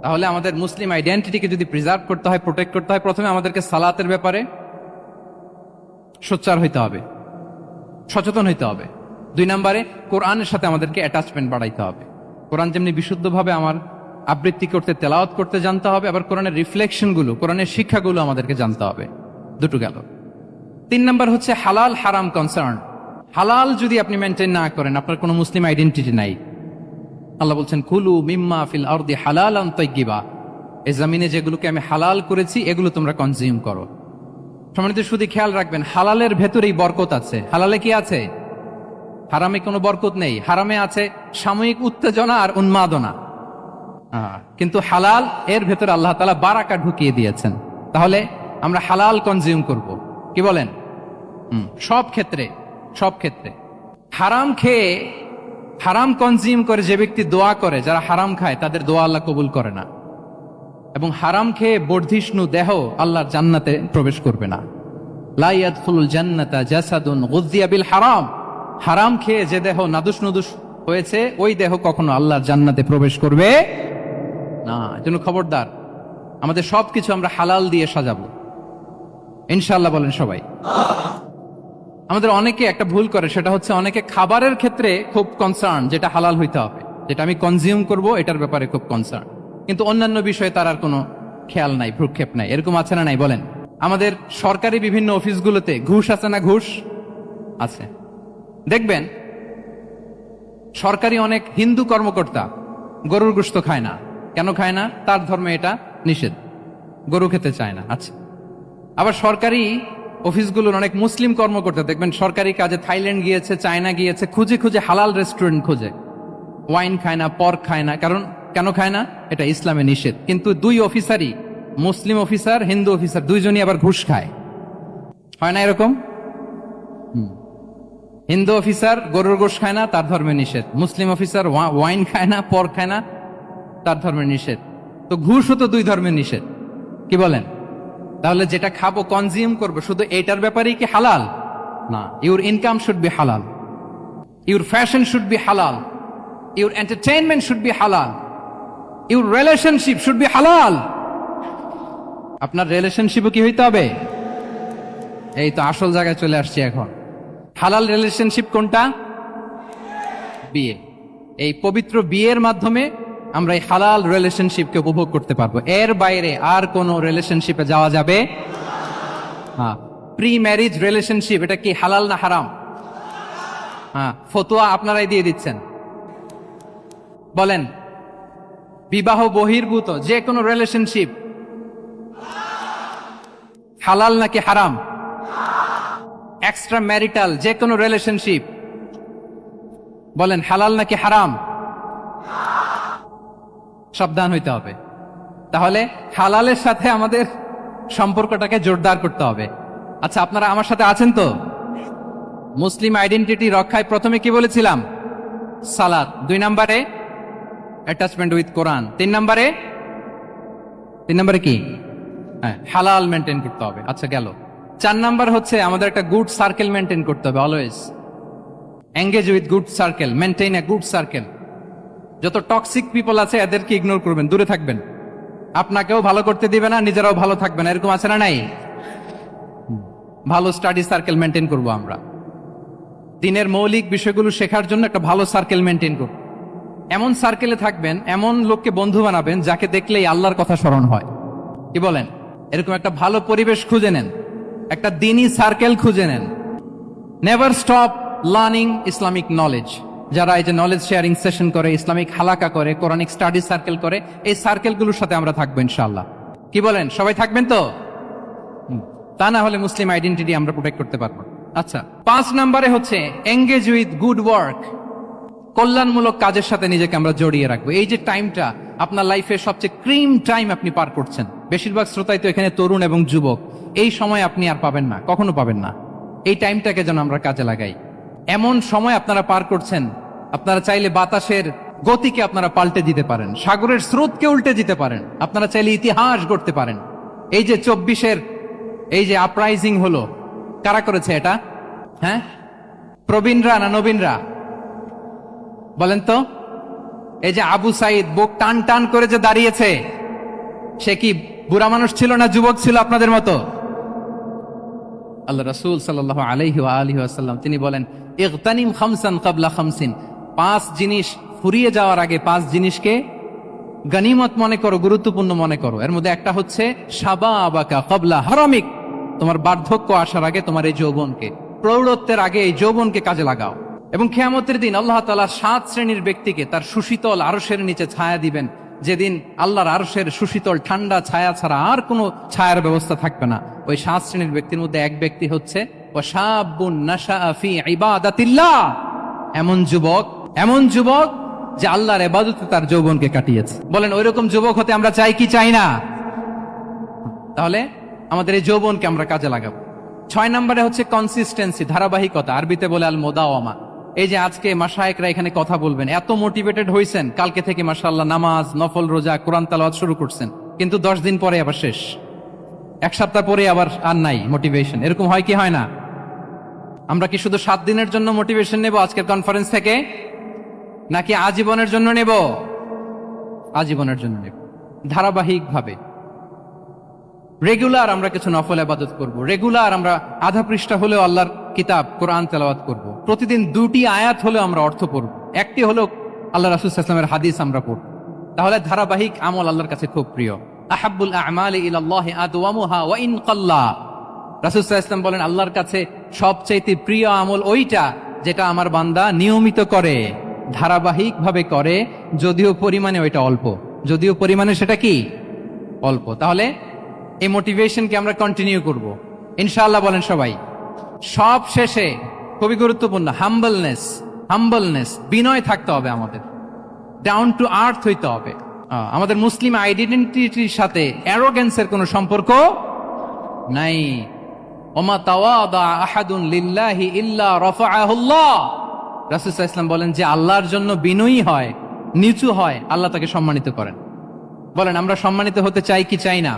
তাহলে আমাদের মুসলিম আইডেন্টিটিকে যদি প্রিজার্ভ করতে হয়, প্রোটেক্ট করতে হয়, প্রথমে আমাদেরকে সালাতের ব্যাপারে সোচ্চার হইতে হবে, সচেতন হইতে হবে। 2 নম্বরে কোরআনের সাথে আমাদেরকে অ্যাটাচমেন্ট বাড়াইতে হবে। কোরআন যেমনি বিশুদ্ধভাবে আমার আবৃত্তি করতে, তেলাওয়াত করতে জানতে হবে, আবার কোরআনের রিফ্লেকশন গুলো, কোরআনের শিক্ষাগুলো আমাদেরকে জানতে হবে। দুটো গেল। 3 নম্বর হচ্ছে হালাল হারাম কনসার্ন। হালাল যদি আপনি মেনটেন না করেন, আপনার কোনো মুসলিম আইডেন্টিটি নাই। আল্লাহ বলছেন, কুলু মিম্মা ফিল আরদি হালালান তাইয়্যিবা। এই জমিনে যেগুলোকে আমি হালাল করেছি এগুলো তোমরা কনজিউম করো। সম্মানিত শুধু খেয়াল রাখবেন, হালালের ভেতরেই বরকত আছে। হালালে কি আছে? হারামে কোনো বরকত নেই। হারামে আছে সাময়িক উত্তেজনা আর উন্মাদনা, কিন্তু হালাল এর ভেতরে আল্লাহ তাআলা বারাকা ঢুকিয়ে দিয়েছেন। তাহলে আমরা হালাল কনজিউম করব, কি বলেন? সব ক্ষেত্রে হারাম খেয়ে, হারাম কনজিউম করে যে ব্যক্তি দোয়া করে, যারা হারাম খায় তাদের দোয়া আল্লাহ কবুল করে না। এবং হারাম খেয়ে বর্ধিষ্ণু দেহ আল্লাহর জান্নাতে প্রবেশ করবে না। লা ইয়াদখুলুল জান্নাতা জাসাদুন গুযিয়া বিল হারাম। হারাম খেয়ে যে দেহ নাদুস নুদুস হয়েছে, ওই দেহ কখনো আল্লাহর জান্নাতে প্রবেশ করবে না। এজন্য খবরদার, আমাদের সবকিছু আমরা হালাল দিয়ে সাজাবো ইনশাআল্লাহ। বলেন সবাই। আমাদের অনেকে একটা ভুল করে, সেটা হচ্ছে অনেকে খাবারের ক্ষেত্রে খুব কনসার্ন, যেটা হালাল হইতে হবে, যেটা আমি কনজিউম করব এটার ব্যাপারে খুব কনসার্ন, কিন্তু অন্যান্য বিষয়ে তার আর কোনো খেয়াল নাই, ভ্রুক্ষেপ নাই। এরকম আছে না নাই? বলেন। আমাদের সরকারি বিভিন্ন অফিসগুলোতে ঘুষ আছে না? ঘুষ আছে। দেখবেন সরকারি অনেক হিন্দু কর্মকর্তা গরুর গোশত খায় না। কেন খায় না? তার ধর্মে এটা নিষেধ, গরু খেতে চায় না। আচ্ছা, আবার সরকারি অফিসগুলোর অনেক মুসলিম কর্মকর্তা দেখবেন সরকারি কাজে থাইল্যান্ড গিয়েছে, চায়না গিয়েছে, খুঁজে খুঁজে হালাল রেস্টুরেন্ট খোঁজে। ওয়াইন খায় না, পর্ক খায় না। কারণ কেন খায় না? এটা ইসলামে নিষেধ। কিন্তু 2 অফিসারই, মুসলিম অফিসার, হিন্দু অফিসার, দুইজনই আবার ঘুষ খায়। হয় না এরকম? হিন্দু অফিসার গরুর গোশত খায় না, তার ধর্মে নিষেধ। মুসলিম অফিসার ওয়াইন খায় না, পর্ক খায় না, তার ধর্মের নিষেধ। তো ঘুষও তো 2 ধর্মের নিষেধ, কি বলেন? তাহলে যেটা খাবো, কনজিউম করবো, শুধু এটার ব্যাপারেই কি হালাল? না। ইউর ইনকাম শুড বি হালাল, ইউর ফ্যাশন শুড বি হালাল, ইউর এন্টারটেইনমেন্ট শুড বি হালাল, ইউর রিলেশনশিপ শুড বি হালাল। আপনার রিলেশনশিপও কি হইতে হবে? এই তো আসল জায়গায় চলে আসছি এখন। হালাল রিলেশনশিপ কোনটা? বিয়ে। এই পবিত্র বিয়ের মাধ্যমে আমরা এই হালাল রিলেশনশিপকে উপভোগ করতে পারবো। এর বাইরে আর কোন রিলেশনশিপে যাওয়া যাবে? হ্যাঁ। প্রি ম্যারিজ রিলেশনশিপ, এটা কি হালাল না হারাম? হ্যাঁ, ফতোয়া আপনারাই দিয়ে দিচ্ছেন। বলেন, বিবাহ বহির্ভূত যে কোনো রিলেশনশিপ হালাল নাকি হারাম? এক্সট্রা ম্যারিটাল যে কোনো রিলেশনশিপ, বলেন হালাল নাকি হারাম? সাবধান হইতে হবে। তাহলে হালালের সাথে আমাদের সম্পর্কটাকে জোরদার করতে হবে। আচ্ছা, আপনারা আমার সাথে আছেন তো? মুসলিম আইডেন্টিটি রক্ষায় প্রথমে কি বলেছিলাম? সালাত। 2 নম্বরে অ্যাটাচমেন্ট উইথ কোরআন। 3 নম্বরে কি? হ্যাঁ, হালাল মেনটেন করতে হবে। আচ্ছা, গেল। 4 নাম্বার হচ্ছে আমাদের একটা গুড সার্কেল মেনটেন করতে হবে। Always engage with good circle, maintain a good circle. যত টক্সিক পিপল আছে এদেরকে ইগনোর করবেন, দূরে থাকবেন। আপনাকেও ভালো করতে দিবে না, নিজেরাও ভালো থাকবেন। এরকম আছে না নাই? ভালো স্টাডি সার্কেল মেনটেন করব আমরা। দিনের মৌলিক বিষয়গুলো শেখার জন্য একটা ভালো সার্কেল মেনটেন করব। এমন সার্কেলে থাকবেন, এমন লোককে বন্ধু বানাবেন যাকে দেখলেই আল্লাহর কথা স্মরণ হয়। কি বলেন? এরকম একটা ভালো পরিবেশ খুঁজে নেন, একটা দ্বীনি সার্কেল খুঁজে নেন। Never stop learning Islamic knowledge. যারা এই যে নলেজ শেয়ারিং সেশন করে, ইসলামিক হালাকা করে, কোরআনিক স্টাডি সার্কেল করে, এই সার্কেলগুলোর সাথে আমরা থাকবো ইনশাআল্লাহ। কি বলেন? সবাই থাকবেন তো? তা না হলে মুসলিম আইডেন্টিটি আমরা প্রোটেক্ট করতে পারবো। আচ্ছা, 5 নম্বরে হচ্ছে এঙ্গেজ উইথ গুড ওয়ার্ক। কল্যাণমূলক কাজের সাথে নিজেকে আমরা জড়িয়ে রাখবো। এই যে টাইমটা আপনার লাইফের সবচেয়ে ক্রিম টাইম আপনি পার করছেন, বেশিরভাগ শ্রোতাই তো এখানে তরুণ এবং যুবক, এই সময় আপনি আর পাবেন না, কখনো পাবেন না। এই টাইমটাকে যেন আমরা কাজে লাগাই। এমন সময় আপনারা পার করছেন, আপনারা চাইলে বাতাসের গতিকে আপনারা পাল্টে দিতে পারেন, সাগরের স্রোতকে উল্টে দিতে পারেন, আপনারা চাইলে ইতিহাস গড়তে পারেন। এই যে 24-এর এই যে আপরাইজিং হলো, কারা করেছে এটা? হ্যাঁ, প্রবীণরা না নবীনরা? বলেন তো। এই যে আবু সাইদ বুক টান টান করে যে দাঁড়িয়েছে, সে কি বুড়া মানুষ ছিল না যুবক ছিল আপনাদের মতো? আল্লাহ রাসূল সাল্লাল্লাহু আলাইহি ওয়া আলিহি ওয়াসাল্লাম তিনি বলেন, ইগতানিম খামসান ক্বাবলা খামসিন। 5 জিনিস ফুরিয়ে যাওয়ার আগে 5 জিনিসকে গনিমত মনে করো, গুরুত্বপূর্ণ মনে করো। এর মধ্যে একটা হচ্ছে শাবাবাকা ক্বাবলা হারামিক। তোমার বার্ধক্য আসার আগে তোমার এই যৌবনকে, প্রৌঢ়ত্বের আগে এই যৌবনকে কাজে লাগাও। এবং কিয়ামতের দিন আল্লাহ তাআলা 7 শ্রেণীর ব্যক্তিকে তার সুশীতল আরশের নিচে ছায়া দিবেন, যেদিন আল্লাহর আরশের সুশীতল ঠান্ডা ছায়া ছাড়া আর কোনো ছায়ার ব্যবস্থা থাকবে না। ওই 7 শ্রেণীর ব্যক্তির মধ্যে এক ব্যক্তি হচ্ছে ওয়াশাবুন নাশাআ ফি ইবাদাতিল্লাহ। এমন যুবক যে আল্লাহর ইবাদতে তার যৌবনকে কাটিয়েছে। বলেন, ওইরকম যুবক হতে আমরা চাই কি চাই না? তাহলে আমাদের এই যৌবনকে আমরা কাজে লাগাবো। 6 নম্বরে হচ্ছে কনসিস্টেন্সি, ধারাবাহিকতা। আরবিতে বলে আল মুদাওয়ামা। এই যে আজকে মাশায়েখরা এখানে কথা বলবেন, এত মোটিভেটেড হইছেন, কালকে থেকে মাশাআল্লাহ নামাজ, নফল রোজা, কোরআন তেলাওয়াত শুরু করছেন, কিন্তু 10 দিন পরে আবার শেষ, 1 সপ্তাহ পরে আবার আর নাই মোটিভেশন। এরকম হয় কি হয় না? আমরা কি শুধু 7 দিনের জন্য মোটিভেশন নেব আজকের কনফারেন্স থেকে, নাকি আজীবনের জন্য নেব? আজীবনের জন্য নেব। ধারাবাহিকভাবে রেগুলার আমরা কিছু নফল ইবাদত করব, রেগুলার আমরা আধা পৃষ্ঠা হলেও আল্লাহর কিতাব কোরআন তেলাওয়াত করব, প্রতিদিন 2টি আয়াত হলেও আমরা অর্থ পড়ব, একটি হলেও আল্লাহ রাসূল সাল্লাল্লাহু আলাইহি ওয়াসাল্লামের হাদিস আমরা পড়ব। তাহলে ধারাবাহিক আমল আল্লাহর কাছে খুব প্রিয়। আহাব্বুল আ'মালি ইলাল্লাহি আদওয়ামুহা ওয়া ইন কাল্লা। রাসূল সাল্লাল্লাহু আলাইহি ওয়াসাল্লাম বলেন, আল্লাহর কাছে সবচাইতে প্রিয় আমল ওইটা যেটা আমার বান্দা নিয়মিত করে, ধারাবাহিকভাবে করে, যদিও পরিমাণে ওইটা অল্প, যদিও পরিমাণে সেটা কি অল্প। তাহলে এই মোটিভেশনকে আমরা কন্টিনিউ করব ইনশাআল্লাহ। বলেন সবাই। সব শেষে খুবই গুরুত্বপূর্ণ হাম্বলনেস, বিনয় থাকতে হবে আমাদের, ডাউন টু আর্থ হইতে হবে। আমাদের মুসলিম আইডেন্টিটির সাথে অ্যারোগেন্সের কোনো সম্পর্ক নাই। ওমা তাওয়াদা আহাদুন লিল্লাহি ইল্লা রাফাআহুল্লাহ। রাসূল সাল্লাল্লাহু আলাইহি ওয়াসাল্লাম বলেন, যে আল্লাহর জন্য বিনয়ী হয়, নিচু হয়, আল্লাহ তাকে সম্মানিত করেন। বলেন, আমরা সম্মানিত হতে চাই কি চাই না?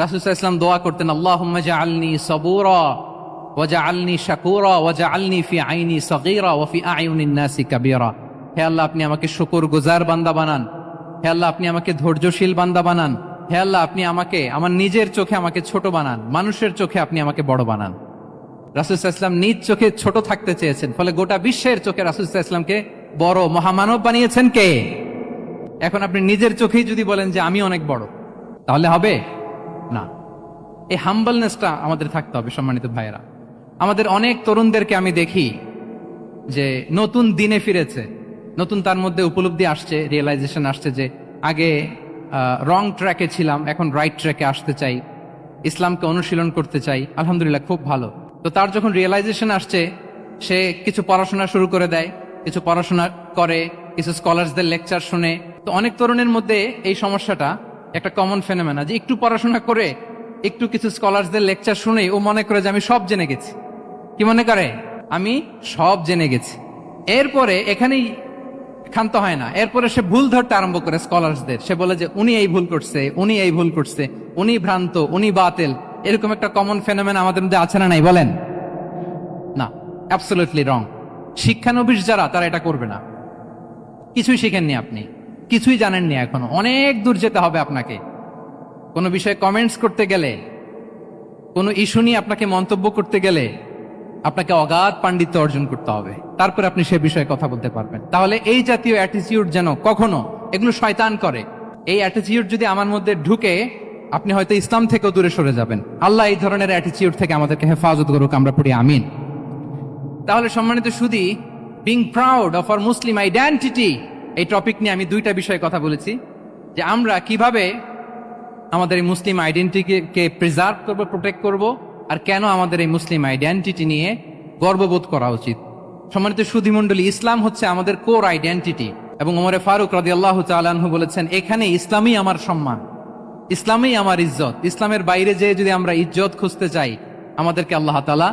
রাসূল সাল্লাল্লাহু আলাইহি ওয়াসাল্লাম দোয়া করতেন, আল্লাহুম্মা জাআলনি সাবুরা ওয়া জাআলনি শাকুরা ওয়া জাআলনি ফি আইনি সাগীরা ওয়া ফি আ'য়ুনিন নাসি কাবীরা। হে আল্লাহ, আপনি আমাকে শুকরগুজার বান্দা বানান। হে আল্লাহ, আপনি আমাকে ধৈর্যশীল বান্দা বানান। হে আল্লাহ, আপনি আমাকে আমার নিজের চোখে আমাকে ছোট বানান, মানুষের চোখে আপনি আমাকে বড় বানান। রাসূল সাল্লাল্লাহু আলাইহি ওয়াসাল্লাম নিজ চোখে ছোট থাকতে চেয়েছেন, ফলে গোটা বিশ্বের চোখে রাসূল সাল্লাল্লাহু আলাইহি ওয়াসাল্লামকে বড় মহামানব বানিয়েছেন কে? এখন আপনি নিজের চোখেই যদি বলেন যে আমি অনেক বড়, তাহলে হবে না। এই হাম্বলনেসটা আমাদের থাকতে হবে। সম্মানিত ভাইয়েরা, আমাদের অনেক তরুণদেরকে আমি দেখি যে নতুন দিনে ফিরেছে, নতুন তার মধ্যে উপলব্ধি আসছে, রিয়েলাইজেশন আসছে যে আগে রং ট্র্যাকে ছিলাম, এখন রাইট ট্র্যাকে আসতে চাই, ইসলামকে অনুশীলন করতে চাই। আলহামদুলিল্লাহ, খুব ভালো। তো তার যখন রিয়েলাইজেশন আসছে, সে কিছু পড়াশোনা শুরু করে দেয়, কিছু পড়াশোনা করে, কিছু স্কলারসদের লেকচার শুনে। তো অনেক তরুণের মধ্যে এই সমস্যাটা একটা কমন ফেনোমেনা, যে একটু পড়াশোনা করে, একটু কিছু স্কলারসদের লেকচার শুনেই ও মনে করে যে আমি সব জেনে গেছি। কি মনে করে? আমি সব জেনে গেছি। এরপরে এখানেই ক্ষান্ত হয় না, এরপরে সে ভুল ধরতে আরম্ভ করে স্কলারসদের। সে বলে যে উনি এই ভুল করছে, উনি এই ভুল করছে, উনি ভ্রান্ত, উনি বাতিল। এরকম একটা কমন ফেনোমেনা আমাদের মধ্যে আছে না নাই বলেন? না, অ্যাবসলিউটলি রং। শিক্ষানবিশ যারা, তারা এটা করবে না। কিছুই শিখেননি আপনি, কিছুই জানেননি এখনো, অনেক দূর যেতে হবে আপনাকে। কোনো বিষয়ে কমেন্টস করতে গেলে, কোনো ইস্যু নিয়ে আপনাকে মন্তব্য করতে গেলে আপনাকে অগাধ পাণ্ডিত্য অর্জন করতে হবে, তারপরে আপনি সে বিষয়ে কথা বলতে পারবেন। তাহলে এই জাতীয় অ্যাটিটিউড যেন কখনো, এগুলো শয়তান করে, এই অ্যাটিটিউড যদি আমার মধ্যে ঢুকে, আপনি হয়তো ইসলাম থেকেও দূরে সরে যাবেন। আল্লাহ এই ধরনের অ্যাটিটিউড থেকে আমাদেরকে হেফাজত করুক, আমরা পড়ি আমিন। তাহলে সম্মানিত সুধী, being proud of our Muslim identity, এই টপিক নিয়ে আমি দুইটা বিষয়ে কথা বলেছি, যে আমরা কিভাবে আমাদের এই মুসলিম আইডেন্টিটিকে প্রিজার্ভ করব, প্রোটেক্ট করব, আর কেন আমাদের এই মুসলিম আইডেন্টিটি নিয়ে গর্ববোধ করা উচিত। সম্মানিত সুধী মণ্ডলী, ইসলাম হচ্ছে আমাদের কোর আইডেন্টিটি, এবং ওমরে ফারুক রাদিয়াল্লাহু তাআলা আনহু বলেছেন, এখানে ইসলামই আমার সম্মান, ইসলামই আমার ইজ্জত। ইসলামের বাইরে যেয়ে যদি আমরা ইজ্জত খুঁজতে চাই, আমাদেরকে আল্লাহ তাআলা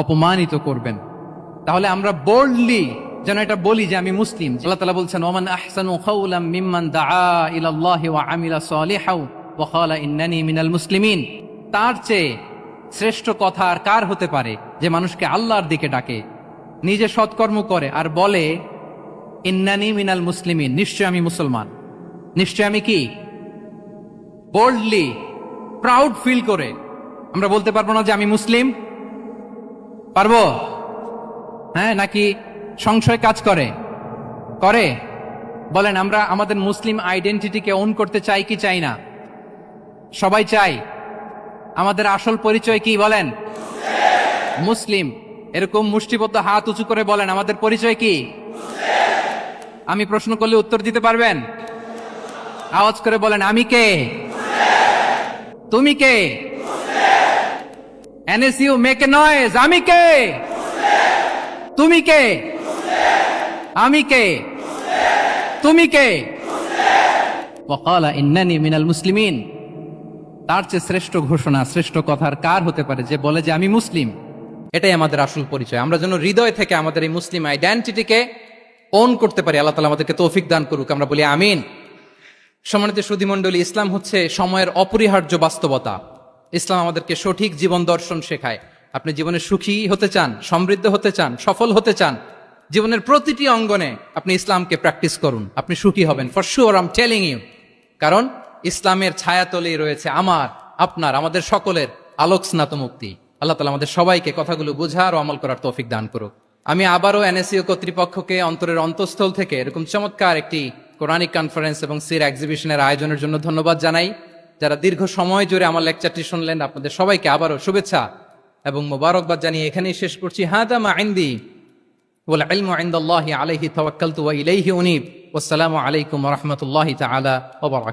অপমানিত করবেন। তাহলে আমরা বোল্ডলি যেন এটা বলি যে আমি মুসলিম। আল্লাহ তাআলা বলছেন, ওমান আহসানু কাওলাম মিম্মান দাআ ইলাল্লাহি ওয়া আমিলা সালিহাও ওয়া ক্বালা ইন্নানি মিনাল মুসলিমিন। তার চেয়ে শ্রেষ্ঠ কথা আর কার হতে পারে, যে মানুষকে আল্লাহর দিকে ডাকে, নিজে সৎকর্ম করে আর বলে ইন্নানি মিনাল মুসলিমিন, নিশ্চয় আমি মুসলমান, নিশ্চয় আমি কি, বোল্ডলি প্রাউড ফিল করে। আমরা বলতে পারবো না যে আমি মুসলিম? পারবো? হ্যাঁ, নাকি সংশয় কাজ করে? করে? বলেন, আমরা আমাদের মুসলিম আইডেন্টিটিকে ওন করতে চাই কি চাই না? সবাই চাই। আমাদের আসল পরিচয় কি বলেন? মুসলিম। এরকম মুষ্টিবদ্ধ হাত উঁচু করে বলেন, আমাদের পরিচয় কি? আমি প্রশ্ন করলে উত্তর দিতে পারবেন? আওয়াজ করে বলেন, আমি কে? তুমি কে? এনএসইউ মেক এ নয়েজ, আমি কে? তুমি কে? আমি কে? তুমি কে? ওয়াকালা ইন্নানি মিনাল মুসলিমিন। তার চেয়ে শ্রেষ্ঠ ঘোষণা, শ্রেষ্ঠ কথার কার হতে পারে, যে বলে যে আমি মুসলিম। এটাই আমাদের আসল পরিচয়। আমরা যেন হৃদয় থেকে আমাদের এই মুসলিম আইডেন্টিটিকে ওন করতে পারি। আল্লাহ তাআলা আমাদেরকে তৌফিক দান করুক, আমরা বলি আমিন। সম্মানিত সুধী মণ্ডলী, ইসলাম হচ্ছে সময়ের অপরিহার্য বাস্তবতা। ইসলাম আমাদেরকে সঠিক জীবন দর্শন শেখায়। আপনি জীবনে সুখী হতে চান, সমৃদ্ধ হতে চান, সফল হতে চান, জীবনের প্রতিটি অঙ্গনে আপনি ইসলামকে প্র্যাকটিস করুন, আপনি সুখী হবেন, for sure, I am telling you. কারণ ইসলামের ছায়াতলেই রয়েছে আমার, আপনার, আমাদের সকলের আলোক স্নাত মুক্তি। আল্লাহ তাআলা আমাদের সবাইকে কথাগুলো বোঝার ও আমল করার তৌফিক দান করুক। আমি আবারও এনএসইউ কর্তৃপক্ষকে অন্তরের অন্তঃস্থল থেকে এরকম চমৎকার একটি কোরআনিক কনফারেন্স এবং সিরা এক্সিবিশনের আয়োজনের জন্য ধন্যবাদ জানাই। যারা দীর্ঘ সময় জুড়ে আমার লেকচারটি শুনলেন, আপনাদের সবাইকে আবারও শুভেচ্ছা এবং মোবারকবাদ জানিয়ে এখানেই শেষ করছি। হাদা মা ইনদি ওয়াল ইলমু ইনদাল্লাহি আলাইহি তাওয়াক্কালতু ওয়া ইলাইহি উনীব। ওয়াসসালামু আলাইকুম ওয়া রাহমাতুল্লাহি তাআলা ওয়া বারাকাতুহু।